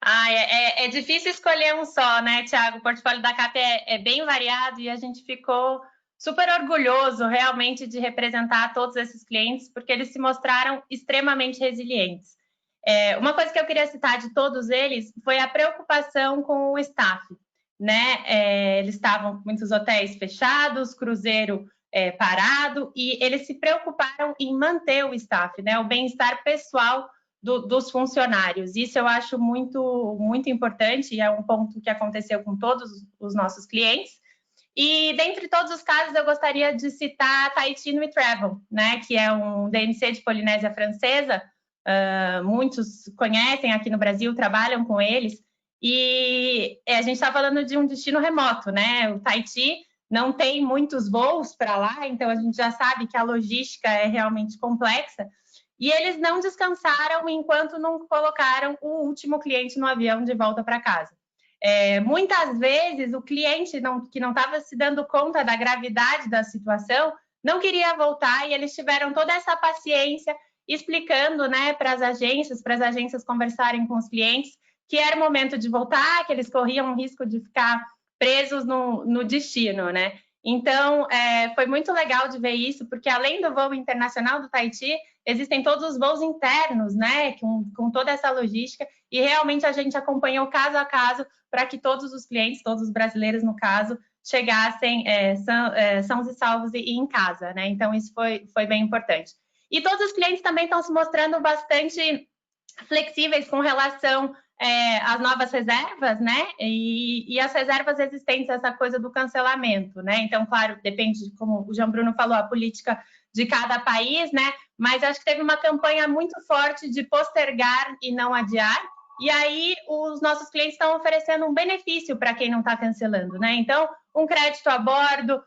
É difícil escolher um só, né, Thiago? O portfólio da CAP é bem variado e a gente ficou super orgulhoso realmente de representar todos esses clientes, porque eles se mostraram extremamente resilientes. Uma coisa que eu queria citar de todos eles foi a preocupação com o staff, né? Eles estavam com muitos hotéis fechados, cruzeiro parado, e eles se preocuparam em manter o staff, né? O bem-estar pessoal dos funcionários. Isso eu acho muito, muito importante e é um ponto que aconteceu com todos os nossos clientes. E dentre todos os casos, eu gostaria de citar a Tahiti Nui Travel, né, que é um DMC de Polinésia Francesa. Muitos conhecem aqui no Brasil, trabalham com eles. E a gente está falando de um destino remoto, né? O Tahiti não tem muitos voos para lá, então a gente já sabe que a logística é realmente complexa. E eles não descansaram enquanto não colocaram o último cliente no avião de volta para casa. Muitas vezes, o cliente que não estava se dando conta da gravidade da situação não queria voltar e eles tiveram toda essa paciência explicando, né, para as agências conversarem com os clientes que era o momento de voltar, que eles corriam o risco de ficar presos no destino, né? Então, foi muito legal de ver isso, porque além do voo internacional do Tahiti, existem todos os voos internos, né, com toda essa logística, e realmente a gente acompanhou caso a caso para que todos os clientes, todos os brasileiros, no caso, chegassem sãos e salvos e em casa, né? Então, isso foi bem importante. E todos os clientes também estão se mostrando bastante flexíveis com relação as novas reservas, né? E as reservas existentes, essa coisa do cancelamento, né? Então, claro, depende de, como o João Bruno falou, a política de cada país, né? Mas acho que teve uma campanha muito forte de postergar e não adiar. E aí, os nossos clientes estão oferecendo um benefício para quem não está cancelando, né? Então, um crédito a bordo,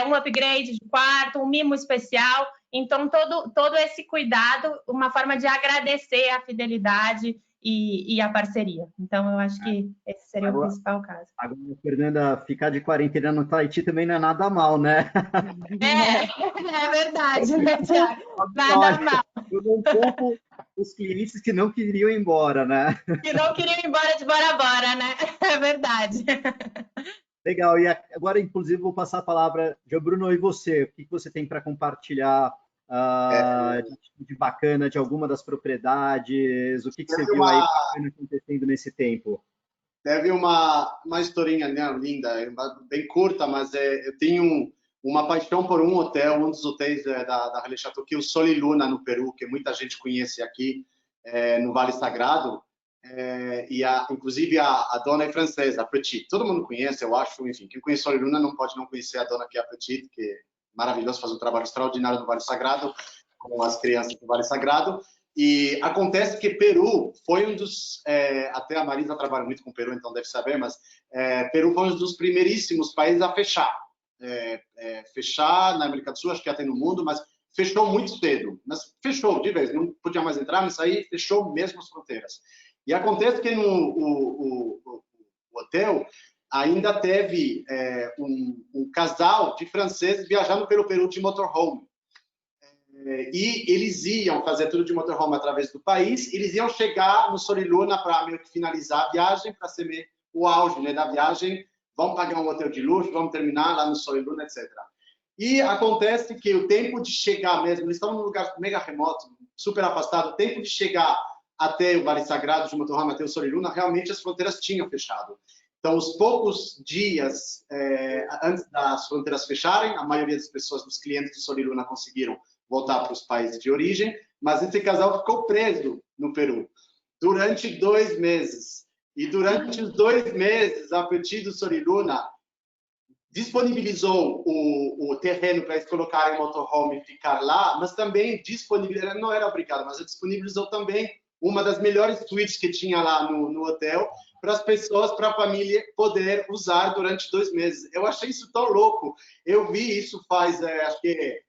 um upgrade de quarto, um mimo especial. Então, todo esse cuidado, uma forma de agradecer a fidelidade e a parceria. Então, eu acho que esse seria o principal caso. Agora, Fernanda, ficar de quarentena no Tahiti também não é nada mal, né? É verdade, né, Thiago? Nada mal. Eu não culpo os clientes que não queriam ir embora, né? Que não queriam ir embora de bora, né? É verdade. Legal. E agora, inclusive, vou passar a palavra, João Bruno, e você? O que você tem para compartilhar de bacana de alguma das propriedades? O que você viu aí bacana acontecendo nesse tempo? Teve uma historinha, né, linda, bem curta, mas eu tenho uma paixão por um hotel, um dos hotéis da Relais Chateau, que é o Sol e Luna, no Peru, que muita gente conhece aqui no Vale Sagrado. Inclusive a dona é francesa, a Petit. Todo mundo conhece, eu acho. Enfim, quem conhece Sol e Luna não pode não conhecer a dona, que é a Petit, que é maravilhoso, faz um trabalho extraordinário no Vale Sagrado, com as crianças do Vale Sagrado. E acontece que Peru foi um dos... até a Marisa trabalha muito com Peru, então deve saber, mas Peru foi um dos primeiríssimos países a fechar. Fechar na América do Sul, acho que até no mundo, mas fechou muito cedo. Mas fechou de vez, não podia mais entrar, mas aí fechou mesmo as fronteiras. E acontece que no hotel ainda teve um casal de franceses viajando pelo Peru de motorhome. E eles iam fazer tudo de motorhome através do país, eles iam chegar no Sol e Luna para meio que finalizar a viagem, para ser meio o auge, né, da viagem. Vamos pagar um hotel de luxo, vamos terminar lá no Sol e Luna, etc. E acontece que o tempo de chegar mesmo, eles estavam num lugar mega remoto, super afastado, o tempo de chegar até o Vale Sagrado de motorhome, até o Sol e Luna, realmente as fronteiras tinham fechado. Então, os poucos dias antes das fronteiras fecharem, a maioria das pessoas, dos clientes do Sol e Luna, conseguiram voltar para os países de origem, mas esse casal ficou preso no Peru durante 2 meses. E durante os 2 meses, a Petit do Sol e Luna disponibilizou o terreno para eles colocarem o motorhome e ficar lá, mas também disponibilizou, não era obrigado, mas disponibilizou também uma das melhores suítes que tinha lá no hotel, para as pessoas, para a família poder usar durante 2 meses. Eu achei isso tão louco. Eu vi isso faz, acho que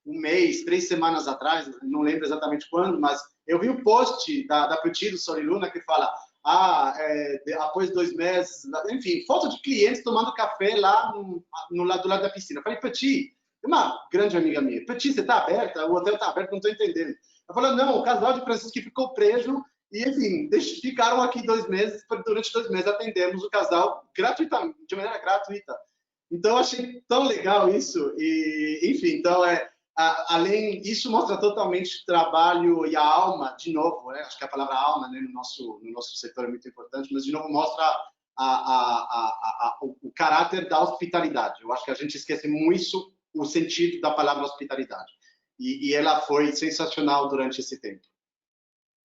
1 mês, 3 semanas atrás, não lembro exatamente quando, mas eu vi o post da Petit do Sol e Luna que fala: após 2 meses, enfim, foto de clientes tomando café lá do lado da piscina. Eu falei, Petit, uma grande amiga minha, Petit, você está aberta? O hotel está aberto, não estou entendendo. Ela falou, não, o casal de Francisco que ficou preso e, enfim, ficaram aqui 2 meses, durante 2 meses atendemos o casal gratuitamente, de maneira gratuita. Então, eu achei tão legal isso. E, enfim, então, além, isso mostra totalmente o trabalho e a alma, de novo, acho que a palavra alma, né, no nosso setor é muito importante, mas, de novo, mostra o caráter da hospitalidade. Eu acho que a gente esquece muito o sentido da palavra hospitalidade. E ela foi sensacional durante esse tempo.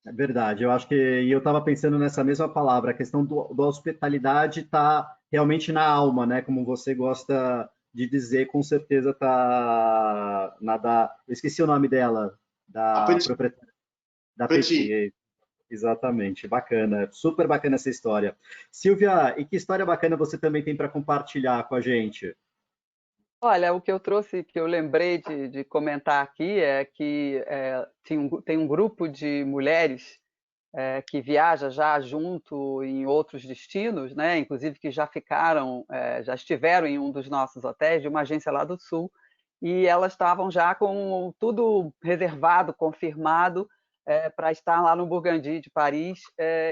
É verdade, eu acho que e eu estava pensando nessa mesma palavra, a questão da hospitalidade está realmente na alma, né? Como você gosta de dizer, com certeza está eu esqueci o nome dela, da proprietária da Petit. Exatamente, bacana, super bacana essa história. Silvia, e que história bacana você também tem para compartilhar com a gente? Olha, o que eu trouxe, que eu lembrei de comentar aqui é que tem um grupo de mulheres que viaja já junto em outros destinos, né? Inclusive que já já estiveram em um dos nossos hotéis, de uma agência lá do Sul, e elas estavam já com tudo reservado, confirmado, para estar lá no Burgundy de Paris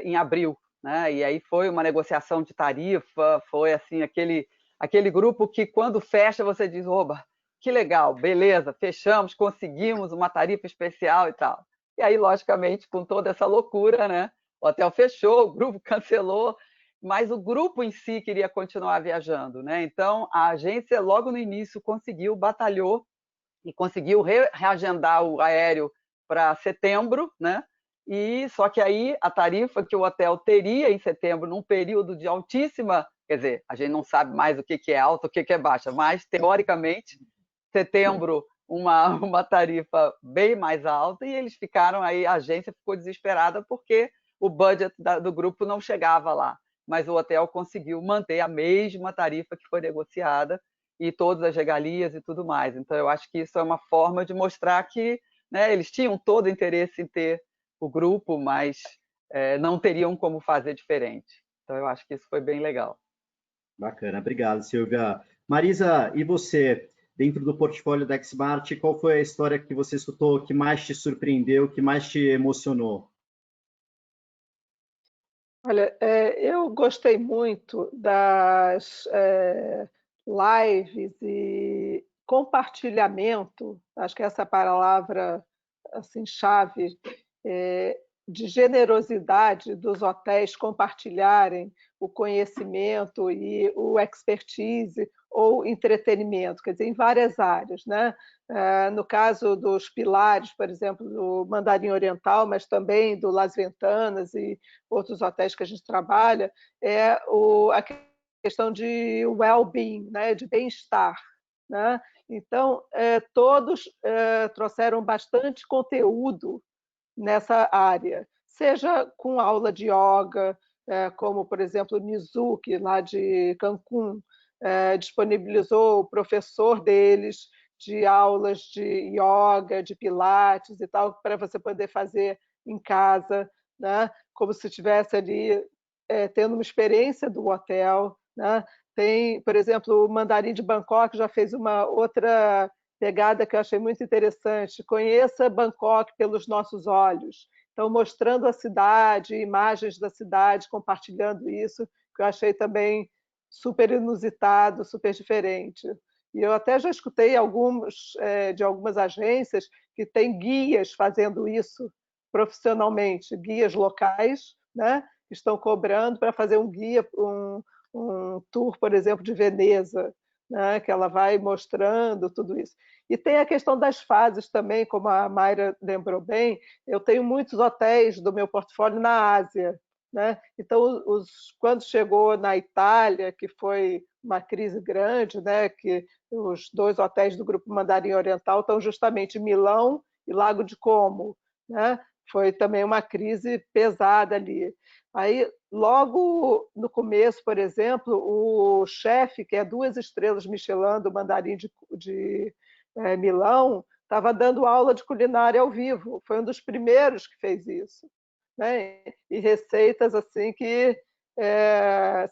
em abril, né? E aí foi uma negociação de tarifa, foi assim aquele grupo que quando fecha você diz, oba, que legal, beleza, fechamos, conseguimos uma tarifa especial e tal. E aí, logicamente, com toda essa loucura, né? O hotel fechou, o grupo cancelou, mas o grupo em si queria continuar viajando, né? Então, a agência, logo no início, batalhou e conseguiu reagendar o aéreo para setembro, né? E só que aí a tarifa que o hotel teria em setembro, num período de altíssima, quer dizer, a gente não sabe mais o que é alta, o que é baixa, mas teoricamente, setembro uma tarifa bem mais alta e eles ficaram aí, a agência ficou desesperada porque o budget do grupo não chegava lá, mas o hotel conseguiu manter a mesma tarifa que foi negociada e todas as regalias e tudo mais. Então, eu acho que isso é uma forma de mostrar que, né, eles tinham todo o interesse em ter o grupo, mas não teriam como fazer diferente. Então, eu acho que isso foi bem legal. Bacana, obrigado, Silvia. Marisa, e você, dentro do portfólio da Xmart, qual foi a história que você escutou que mais te surpreendeu, que mais te emocionou? Olha, eu gostei muito das lives e compartilhamento, acho que essa palavra assim chave, de generosidade dos hotéis compartilharem o conhecimento e o expertise ou entretenimento, quer dizer, em várias áreas, né? No caso dos pilares, por exemplo, do Mandarim Oriental, mas também do Las Ventanas e outros hotéis que a gente trabalha, a questão de well-being, né? De bem-estar, né? Então, todos trouxeram bastante conteúdo nessa área, seja com aula de yoga, como, por exemplo, o Mizuki, lá de Cancún, disponibilizou o professor deles de aulas de yoga, de pilates e tal, para você poder fazer em casa, né? Como se estivesse ali tendo uma experiência do hotel, né? Tem, por exemplo, o Mandarim de Bangkok já fez uma outra pegada que eu achei muito interessante. Conheça Bangkok pelos nossos olhos. Então, mostrando a cidade, imagens da cidade, compartilhando isso, que eu achei também super inusitado, super diferente. E eu até já escutei de algumas agências que têm guias fazendo isso profissionalmente, guias locais, né, que estão cobrando para fazer um guia, um tour, por exemplo, de Veneza, né, que ela vai mostrando tudo isso. E tem a questão das fases também, como a Mayra lembrou bem, eu tenho muitos hotéis do meu portfólio na Ásia, né? Então, quando chegou na Itália, que foi uma crise grande, né, que os 2 hotéis do Grupo Mandarim Oriental estão justamente em Milão e Lago de Como, né? Foi também uma crise pesada ali. Aí, logo no começo, por exemplo, o chefe, que é 2 estrelas Michelin do Mandarim de Milão, estava dando aula de culinária ao vivo. Foi um dos primeiros que fez isso. né? E receitas assim que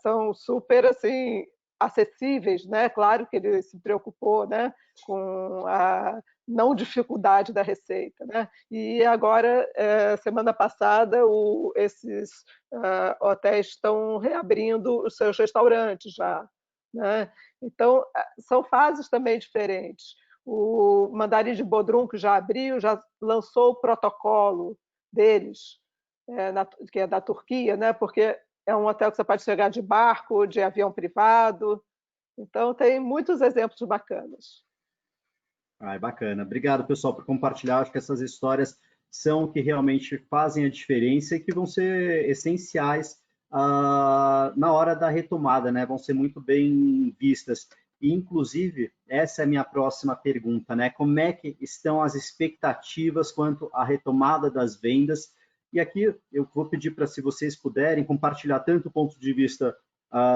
são super assim acessíveis, né? Claro que ele se preocupou, né, com a não dificuldade da receita, né? E agora, semana passada, esses hotéis estão reabrindo os seus restaurantes já, né? Então, são fases também diferentes. O Mandarim de Bodrum, que já abriu, já lançou o protocolo deles, que é da Turquia, né? Porque é um hotel que você pode chegar de barco, de avião privado. Então, tem muitos exemplos bacanas. Ah, é bacana. Obrigado, pessoal, por compartilhar. Acho que essas histórias são o que realmente fazem a diferença e que vão ser essenciais na hora da retomada, né? Vão ser muito bem vistas. E, inclusive, essa é a minha próxima pergunta, né? Como é que estão as expectativas quanto à retomada das vendas? E aqui eu vou pedir para, se vocês puderem, compartilhar tanto o ponto de vista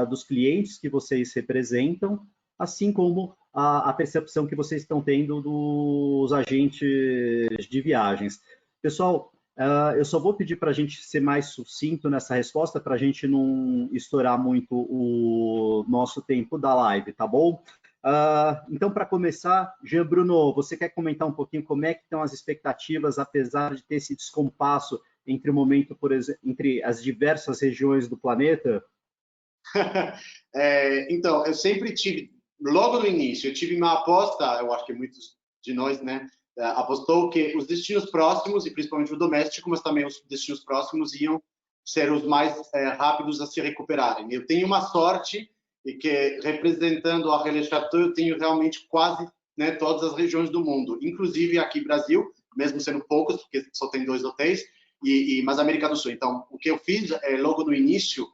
dos clientes que vocês representam, assim como a percepção que vocês estão tendo dos agentes de viagens. Pessoal, eu só vou pedir para a gente ser mais sucinto nessa resposta, para a gente não estourar muito o nosso tempo da live, tá bom? Então, para começar, Jean Bruno, você quer comentar um pouquinho como é que estão as expectativas, apesar de ter esse descompasso entre o momento, por exemplo, entre as diversas regiões do planeta? Então, eu sempre tive, logo no início, eu tive uma aposta, eu acho que muitos de nós, né, apostou que os destinos próximos, e principalmente o doméstico, mas também os destinos próximos, iam ser os mais rápidos a se recuperarem. Eu tenho uma sorte, e que representando a Relais Château, eu tenho realmente quase, né, todas as regiões do mundo, inclusive aqui no Brasil, mesmo sendo poucos, porque só tem 2 hotéis, mas América do Sul. Então, o que eu fiz logo no início,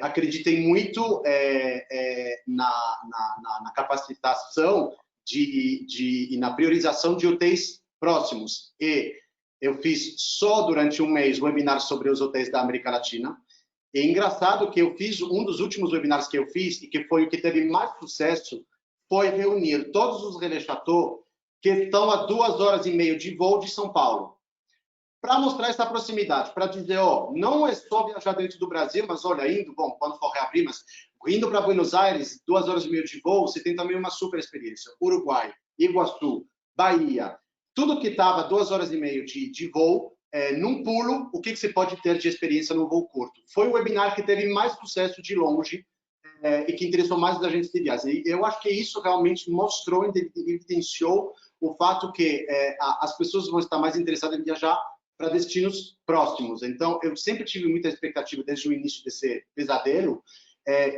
acreditei muito na capacitação e na priorização de hotéis próximos. E eu fiz só durante um mês webinar sobre os hotéis da América Latina. É engraçado que eu fiz um dos últimos webinars que eu fiz, e que foi o que teve mais sucesso, foi reunir todos os Relais Château que estão a 2h30 de voo de São Paulo, para mostrar essa proximidade, para dizer, não é só viajar dentro do Brasil, mas olha, quando for reabrir, mas indo para Buenos Aires, 2h30 de voo, você tem também uma super experiência. Uruguai, Iguaçu, Bahia, tudo que estava 2h30 de voo, num pulo, o que você pode ter de experiência no voo curto. Foi o webinar que teve mais sucesso de longe e que interessou mais da gente de viagem. E eu acho que isso realmente mostrou, evidenciou o fato que as pessoas vão estar mais interessadas em viajar para destinos próximos. Então, eu sempre tive muita expectativa desde o início desse pesadelo,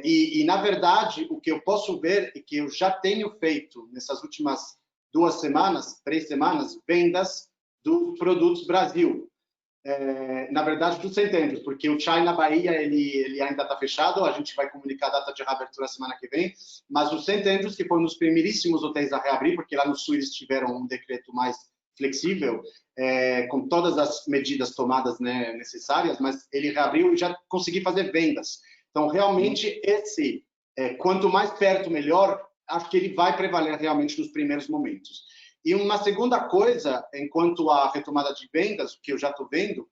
e na verdade, o que eu posso ver é que eu já tenho feito, nessas últimas 2 semanas, 3 semanas, vendas dos produtos Brasil. Na verdade, dos Centênios, porque o Chai na Bahia, ele ainda está fechado, a gente vai comunicar a data de reabertura semana que vem, mas os Centênios, que foram os primeiríssimos hotéis a reabrir, porque lá no Sul eles tiveram um decreto mais flexível, com todas as medidas tomadas, né, necessárias, mas ele reabriu e já consegui fazer vendas. Então, realmente, quanto mais perto, melhor, acho que ele vai prevaler realmente nos primeiros momentos. E uma segunda coisa, enquanto a retomada de vendas, que eu já estou vendo,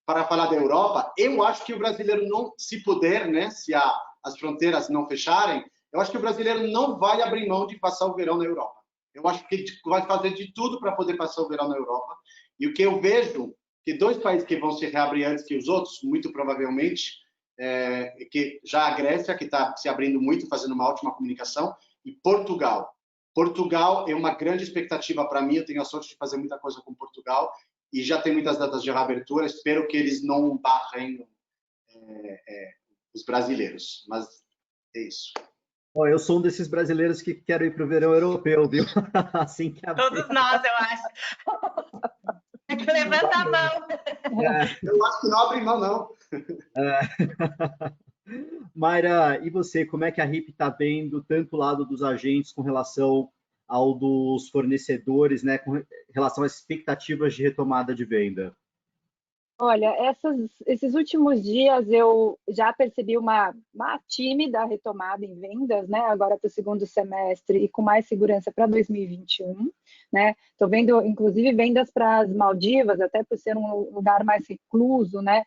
para falar da Europa, eu acho que o brasileiro não, se puder, né, se as fronteiras não fecharem, eu acho que o brasileiro não vai abrir mão de passar o verão na Europa. Eu acho que ele vai fazer de tudo para poder passar o verão na Europa. E o que eu vejo, que 2 países que vão se reabrir antes que os outros, muito provavelmente, que já a Grécia, que está se abrindo muito, fazendo uma ótima comunicação, e Portugal. Portugal é uma grande expectativa para mim, eu tenho a sorte de fazer muita coisa com Portugal, e já tem muitas datas de reabertura, espero que eles não barrem os brasileiros, mas é isso. Eu sou um desses brasileiros que quero ir para o verão europeu, viu? Assim que abrir. Todos nós, eu acho. Levanta a mão. Eu acho que não abre mão, não. Mayra, e você, como é que a RIP está vendo tanto o lado dos agentes com relação ao dos fornecedores, né, com relação às expectativas de retomada de venda? Olha, esses últimos dias eu já percebi uma tímida retomada em vendas, né? Agora para o segundo semestre e com mais segurança para 2021, né? Estou vendo, inclusive, vendas para as Maldivas, até por ser um lugar mais recluso, né?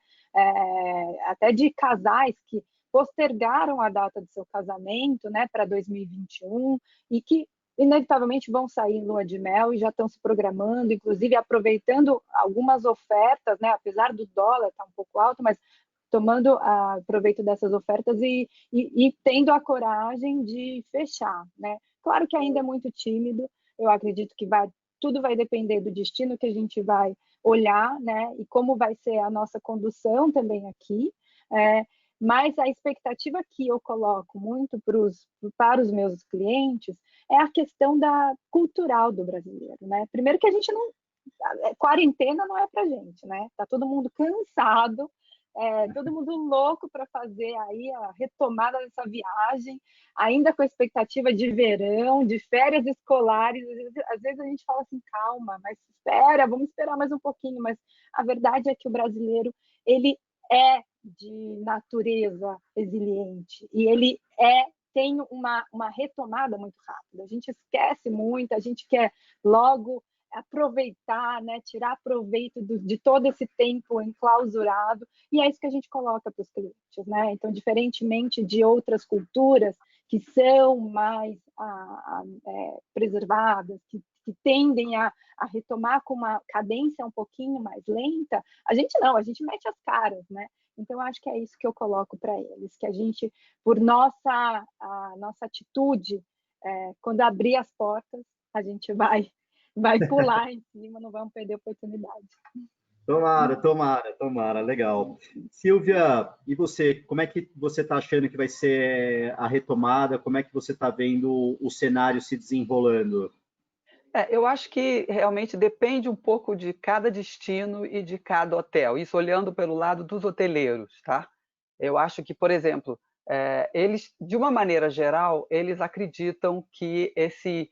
Até de casais que postergaram a data do seu casamento, né? Para 2021 e que inevitavelmente vão sair em lua de mel e já estão se programando, inclusive aproveitando algumas ofertas, né? Apesar do dólar estar um pouco alto, mas tomando proveito dessas ofertas e tendo a coragem de fechar, né? Claro que ainda é muito tímido, eu acredito que tudo vai depender do destino que a gente vai olhar, né? E como vai ser a nossa condução também aqui. Mas a expectativa que eu coloco muito para os meus clientes é a questão cultural do brasileiro, né? Primeiro que a gente não... Quarentena não é para gente, né? Tá todo mundo cansado, todo mundo louco para fazer aí a retomada dessa viagem, ainda com a expectativa de verão, de férias escolares. Às vezes a gente fala assim, calma, mas espera, vamos esperar mais um pouquinho. Mas a verdade é que o brasileiro, ele é de natureza resiliente e ele tem uma retomada muito rápida. A gente esquece muito, a gente quer logo aproveitar, né, tirar proveito de todo esse tempo enclausurado, e é isso que a gente coloca para os clientes, né? Então, diferentemente de outras culturas que são mais preservadas, que tendem a retomar com uma cadência um pouquinho mais lenta, a gente não, a gente mete as caras, né? Então, acho que é isso que eu coloco para eles, que a gente, por a nossa atitude, quando abrir as portas, a gente vai pular em cima, não vamos perder a oportunidade. Tomara, legal. Silvia, e você, como é que você está achando que vai ser a retomada? Como é que você está vendo o cenário se desenrolando? Eu acho que realmente depende um pouco de cada destino e de cada hotel. Isso olhando pelo lado dos hoteleiros, tá? Eu acho que, por exemplo, eles, de uma maneira geral, eles acreditam que esse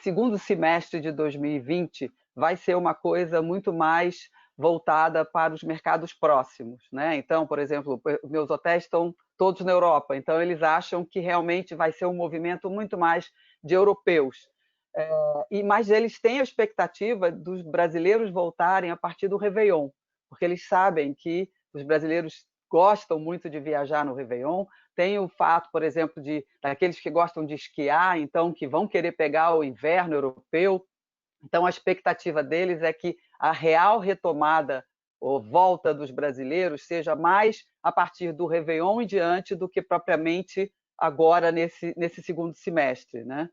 segundo semestre de 2020 vai ser uma coisa muito mais voltada para os mercados próximos, né? Então, por exemplo, meus hotéis estão todos na Europa, então eles acham que realmente vai ser um movimento muito mais de europeus. Mas eles têm a expectativa dos brasileiros voltarem a partir do Réveillon, porque eles sabem que os brasileiros gostam muito de viajar no Réveillon. Tem o fato, por exemplo, daqueles que gostam de esquiar, então que vão querer pegar o inverno europeu. Então, a expectativa deles é que a real retomada ou volta dos brasileiros seja mais a partir do Réveillon em diante do que propriamente agora nesse segundo semestre, né?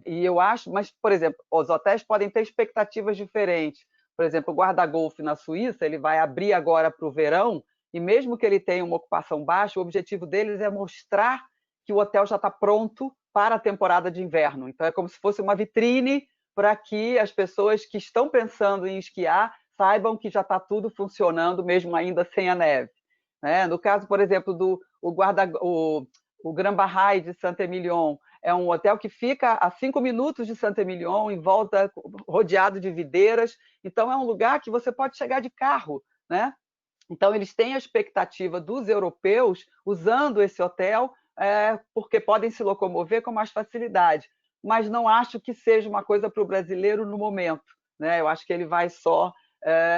E eu acho, mas, por exemplo, os hotéis podem ter expectativas diferentes. Por exemplo, o guarda-golfe na Suíça, ele vai abrir agora para o verão, e mesmo que ele tenha uma ocupação baixa, o objetivo deles é mostrar que o hotel já está pronto para a temporada de inverno. Então, é como se fosse uma vitrine para que as pessoas que estão pensando em esquiar saibam que já está tudo funcionando, mesmo ainda sem a neve. Né? No caso, por exemplo, o Grand Bahia de Saint-Émilion, é um hotel que fica a 5 minutos de Saint-Émilion, em volta, rodeado de videiras. Então, é um lugar que você pode chegar de carro, né? Então, eles têm a expectativa dos europeus usando esse hotel, porque podem se locomover com mais facilidade. Mas não acho que seja uma coisa para o brasileiro no momento, né? Eu acho que ele vai só,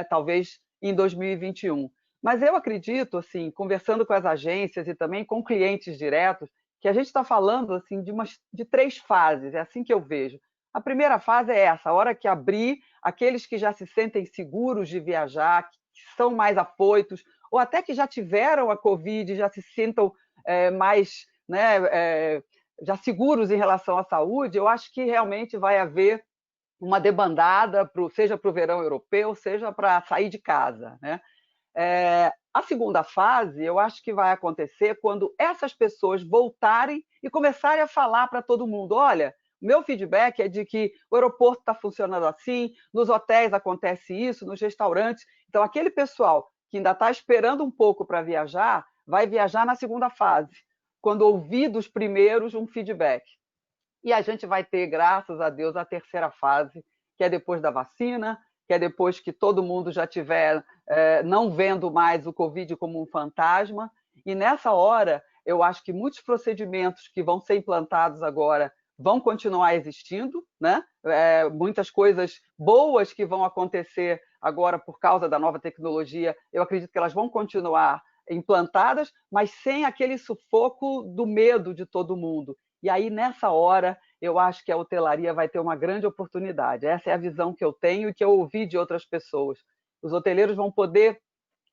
talvez, em 2021. Mas eu acredito, assim, conversando com as agências e também com clientes diretos, que a gente está falando assim, de 3 fases, é assim que eu vejo. A primeira fase é essa, a hora que abrir, aqueles que já se sentem seguros de viajar, que são mais afoitos, ou até que já tiveram a Covid, já se sintam mais, né, já seguros em relação à saúde, eu acho que realmente vai haver uma debandada, seja para o verão europeu, seja para sair de casa, né? A segunda fase, eu acho que vai acontecer quando essas pessoas voltarem e começarem a falar para todo mundo, olha, meu feedback é de que o aeroporto está funcionando assim, nos hotéis acontece isso, nos restaurantes. Então, aquele pessoal que ainda está esperando um pouco para viajar, vai viajar na segunda fase, quando ouvir dos primeiros um feedback. E a gente vai ter, graças a Deus, a terceira fase, que é depois da vacina, que é depois que todo mundo já tiver não vendo mais o Covid como um fantasma. E nessa hora, eu acho que muitos procedimentos que vão ser implantados agora vão continuar existindo, né? Muitas coisas boas que vão acontecer agora por causa da nova tecnologia, eu acredito que elas vão continuar implantadas, mas sem aquele sufoco do medo de todo mundo. E aí, nessa hora, eu acho que a hotelaria vai ter uma grande oportunidade. Essa é a visão que eu tenho e que eu ouvi de outras pessoas. Os hoteleiros vão poder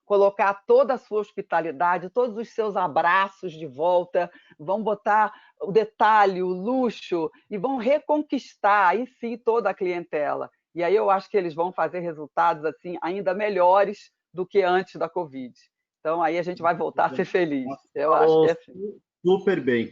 colocar toda a sua hospitalidade, todos os seus abraços de volta, vão botar o detalhe, o luxo, e vão reconquistar em si toda a clientela. E aí eu acho que eles vão fazer resultados assim ainda melhores do que antes da Covid. Então aí a gente vai voltar a ser feliz. Eu acho que é assim. Super bem.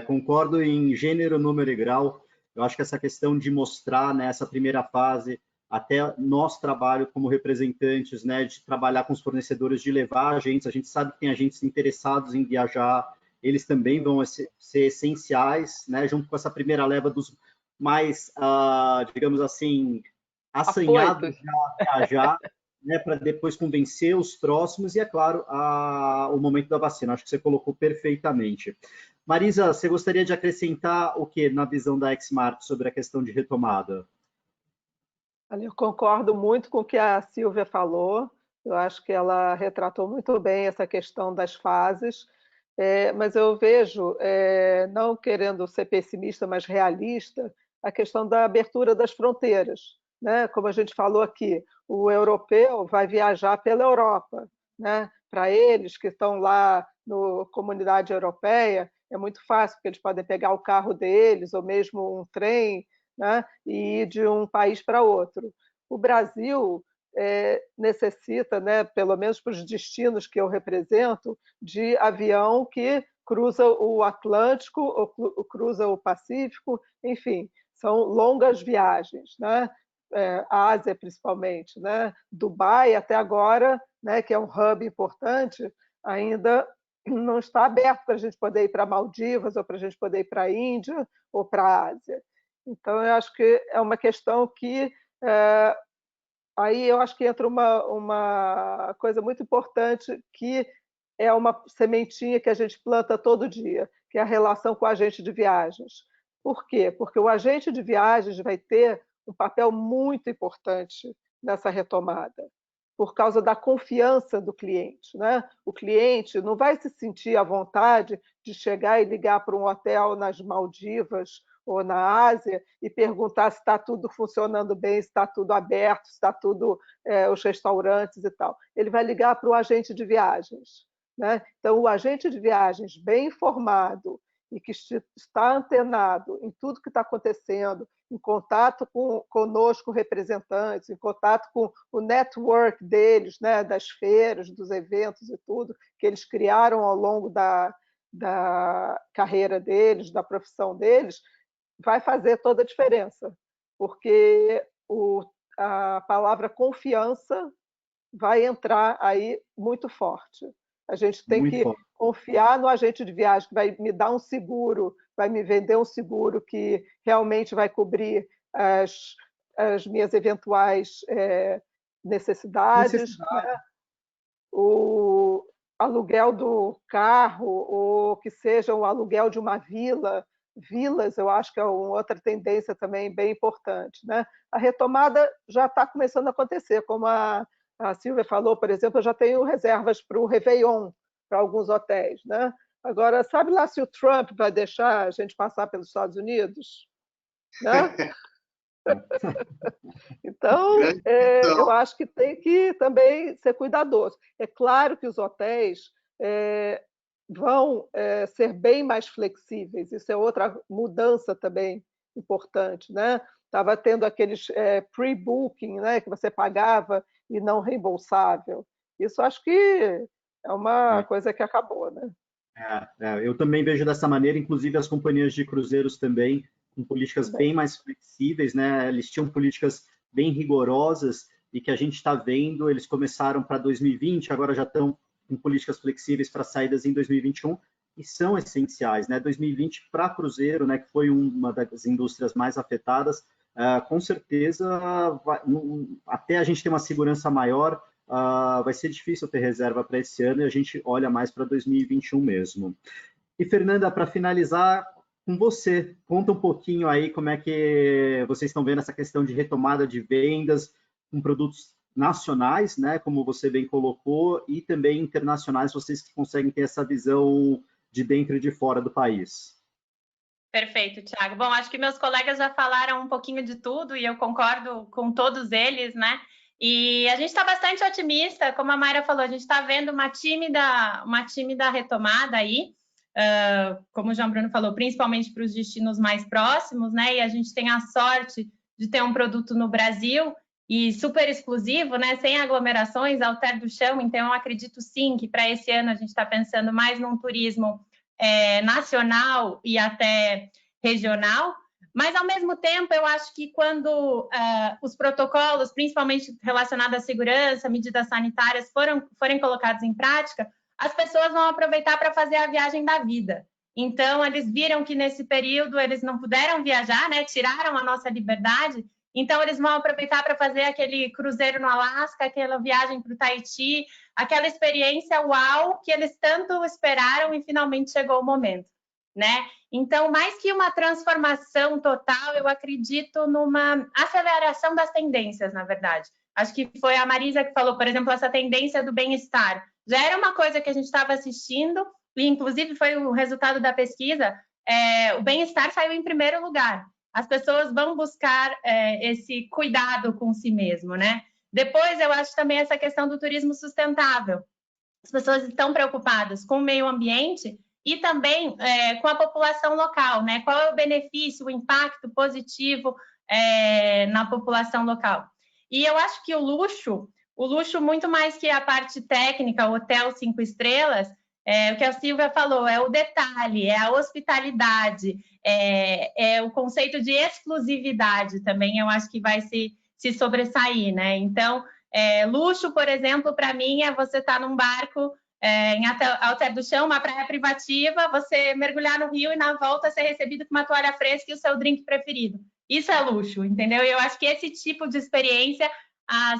Concordo em gênero, número e grau. Eu acho que essa questão de mostrar nessa primeira fase até nosso trabalho como representantes, né, de trabalhar com os fornecedores, de levar agentes. A gente sabe que tem agentes interessados em viajar, eles também vão ser essenciais, né, junto com essa primeira leva dos mais, digamos assim, assanhados a viajar, né, para depois convencer os próximos e, é claro, o momento da vacina. Acho que você colocou perfeitamente. Marisa, você gostaria de acrescentar o que na visão da Xmart sobre a questão de retomada? Eu concordo muito com o que a Silvia falou. Eu acho que ela retratou muito bem essa questão das fases, mas eu vejo, não querendo ser pessimista, mas realista, a questão da abertura das fronteiras, né? Como a gente falou aqui, o europeu vai viajar pela Europa, né? Para eles que estão lá na Comunidade Europeia, é muito fácil, porque eles podem pegar o carro deles, ou mesmo um trem, né, e ir de um país para outro. O Brasil necessita, né, pelo menos para os destinos que eu represento, de avião que cruza o Atlântico ou cruza o Pacífico, enfim, são longas viagens, né? Ásia principalmente, né? Dubai até agora, né, que é um hub importante, ainda não está aberto para a gente poder ir para Maldivas ou para a gente poder ir para a Índia ou para a Ásia. Então, eu acho que é uma questão que aí eu acho que entra uma coisa muito importante, que é uma sementinha que a gente planta todo dia, que é a relação com o agente de viagens. Por quê? Porque o agente de viagens vai ter um papel muito importante nessa retomada, por causa da confiança do cliente, né? O cliente não vai se sentir à vontade de chegar e ligar para um hotel nas Maldivas ou na Ásia e perguntar se está tudo funcionando bem, se está tudo aberto, se está tudo, os restaurantes e tal. Ele vai ligar para o agente de viagens, né? Então, o agente de viagens bem informado e que está antenado em tudo que está acontecendo, em contato conosco, representantes, em contato com o network deles, né, das feiras, dos eventos e tudo, que eles criaram ao longo da carreira deles, da profissão deles, vai fazer toda a diferença, porque a palavra confiança vai entrar aí muito forte. A gente tem que confiar no agente de viagem, que vai me dar um seguro, vai me vender um seguro que realmente vai cobrir as minhas eventuais necessidades. Né? O aluguel do carro, ou que seja o aluguel de uma vila. Vilas, eu acho que é uma outra tendência também bem importante. Né? A retomada já está começando a acontecer, como a Silvia falou, por exemplo, eu já tenho reservas para o Réveillon, para alguns hotéis. Né? Agora, sabe lá se o Trump vai deixar a gente passar pelos Estados Unidos? Né? Então, eu acho que tem que também ser cuidadoso. É claro que os hotéis vão ser bem mais flexíveis, isso é outra mudança também importante. Né? Estava tendo aqueles pre-booking, né, que você pagava e não reembolsável. Isso acho que é uma coisa que acabou. Né? Eu também vejo dessa maneira, inclusive as companhias de cruzeiros também, com políticas bem mais flexíveis, né? Eles tinham políticas bem rigorosas e que a gente está vendo, eles começaram para 2020, agora já estão com políticas flexíveis para saídas em 2021 e são essenciais, né? 2020 para cruzeiro, né, que foi uma das indústrias mais afetadas, com certeza, até a gente ter uma segurança maior, vai ser difícil ter reserva para esse ano e a gente olha mais para 2021 mesmo. E, Fernanda, para finalizar, com você, conta um pouquinho aí como é que vocês estão vendo essa questão de retomada de vendas com produtos nacionais, né, como você bem colocou, e também internacionais, vocês que conseguem ter essa visão de dentro e de fora do país. Perfeito, Thiago. Bom, acho que meus colegas já falaram um pouquinho de tudo e eu concordo com todos eles, né? E a gente está bastante otimista, como a Mayra falou, a gente está vendo uma tímida retomada aí, como o João Bruno falou, principalmente para os destinos mais próximos, né? E a gente tem a sorte de ter um produto no Brasil e super exclusivo, né? Sem aglomerações, Alter do Chão. Então, eu acredito sim que para esse ano a gente está pensando mais num turismo nacional e até regional. Mas, ao mesmo tempo, eu acho que quando os protocolos, principalmente relacionados à segurança, medidas sanitárias, forem colocados em prática, as pessoas vão aproveitar para fazer a viagem da vida. Então, eles viram que nesse período eles não puderam viajar, né? Tiraram a nossa liberdade. Então, eles vão aproveitar para fazer aquele cruzeiro no Alasca, aquela viagem para o Tahiti, aquela experiência uau que eles tanto esperaram e finalmente chegou o momento, né? Então, mais que uma transformação total, eu acredito numa aceleração das tendências, na verdade. Acho que foi a Marisa que falou, por exemplo, essa tendência do bem-estar. Já era uma coisa que a gente estava assistindo, e inclusive foi o resultado da pesquisa, o bem-estar saiu em primeiro lugar. As pessoas vão buscar esse cuidado com si mesmo, né? Depois, eu acho também essa questão do turismo sustentável. As pessoas estão preocupadas com o meio ambiente e também com a população local, né? Qual é o benefício, o impacto positivo na população local? E eu acho que o luxo muito mais que a parte técnica, o hotel 5 estrelas, o que a Silvia falou, é o detalhe, é a hospitalidade, é o conceito de exclusividade também, eu acho que vai se sobressair, né? Então, luxo, por exemplo, para mim é você estar num barco em Alter do Chão, uma praia privativa, você mergulhar no rio e na volta ser recebido com uma toalha fresca e o seu drink preferido. Isso é luxo, entendeu? E eu acho que esse tipo de experiência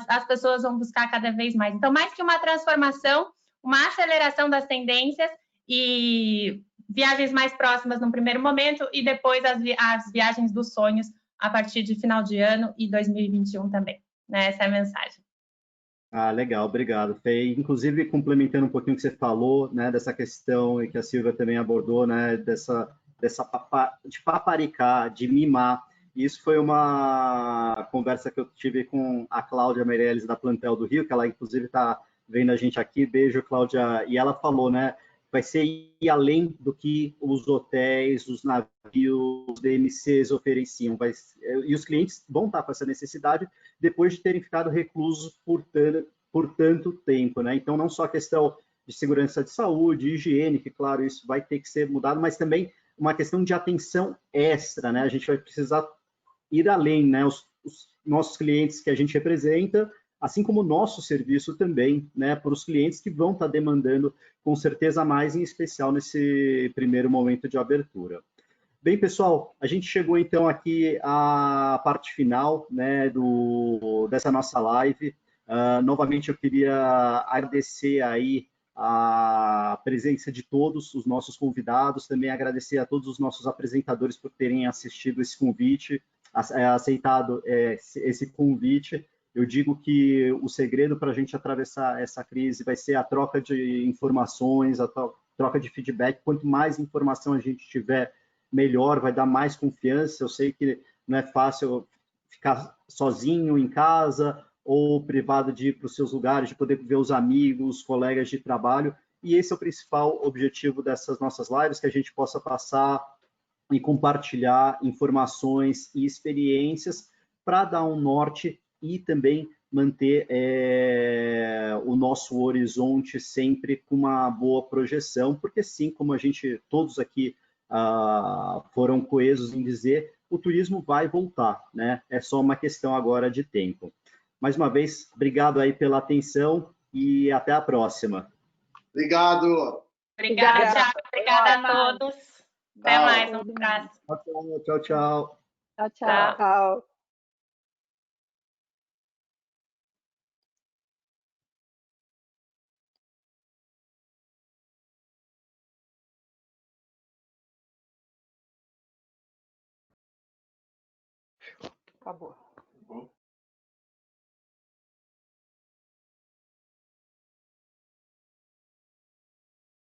as pessoas vão buscar cada vez mais. Então, mais que uma transformação, uma aceleração das tendências e viagens mais próximas no primeiro momento e depois as viagens dos sonhos a partir de final de ano e 2021 também. Né? Essa é a mensagem. Legal, obrigado, Fê. Inclusive, complementando um pouquinho o que você falou, né, dessa questão e que a Silvia também abordou, né, de paparicar, de mimar. Isso foi uma conversa que eu tive com a Cláudia Meirelles, da Plantel do Rio, que ela, inclusive, está vendo a gente aqui. Beijo, Cláudia. E ela falou, né, vai ser ir além do que os hotéis, os navios, os DMCs ofereciam. E os clientes vão estar com essa necessidade depois de terem ficado reclusos por tanto tempo, né? Então, não só a questão de segurança de saúde, higiene, que, claro, isso vai ter que ser mudado, mas também uma questão de atenção extra, né? A gente vai precisar ir além, né? Os nossos clientes que a gente representa, assim como o nosso serviço também, né, para os clientes que vão estar demandando, com certeza, mais, em especial nesse primeiro momento de abertura. Bem, pessoal, a gente chegou, então, aqui à parte final, né, dessa nossa live. Novamente, eu queria agradecer aí a presença de todos os nossos convidados, também agradecer a todos os nossos apresentadores por terem assistido esse convite, aceitado esse convite. Eu digo que o segredo para a gente atravessar essa crise vai ser a troca de informações, a troca de feedback. Quanto mais informação a gente tiver, melhor, vai dar mais confiança. Eu sei que não é fácil ficar sozinho em casa ou privado de ir para os seus lugares, de poder ver os amigos, colegas de trabalho. E esse é o principal objetivo dessas nossas lives, que a gente possa passar e compartilhar informações e experiências para dar um norte e também manter o nosso horizonte sempre com uma boa projeção, porque sim, como a gente, todos aqui foram coesos em dizer, o turismo vai voltar, né? É só uma questão agora de tempo. Mais uma vez, obrigado aí pela atenção e até a próxima. Obrigado. Obrigada, Thiago. Obrigada a todos. Até mais, um abraço. Tchau, tchau. Tchau. Acabou.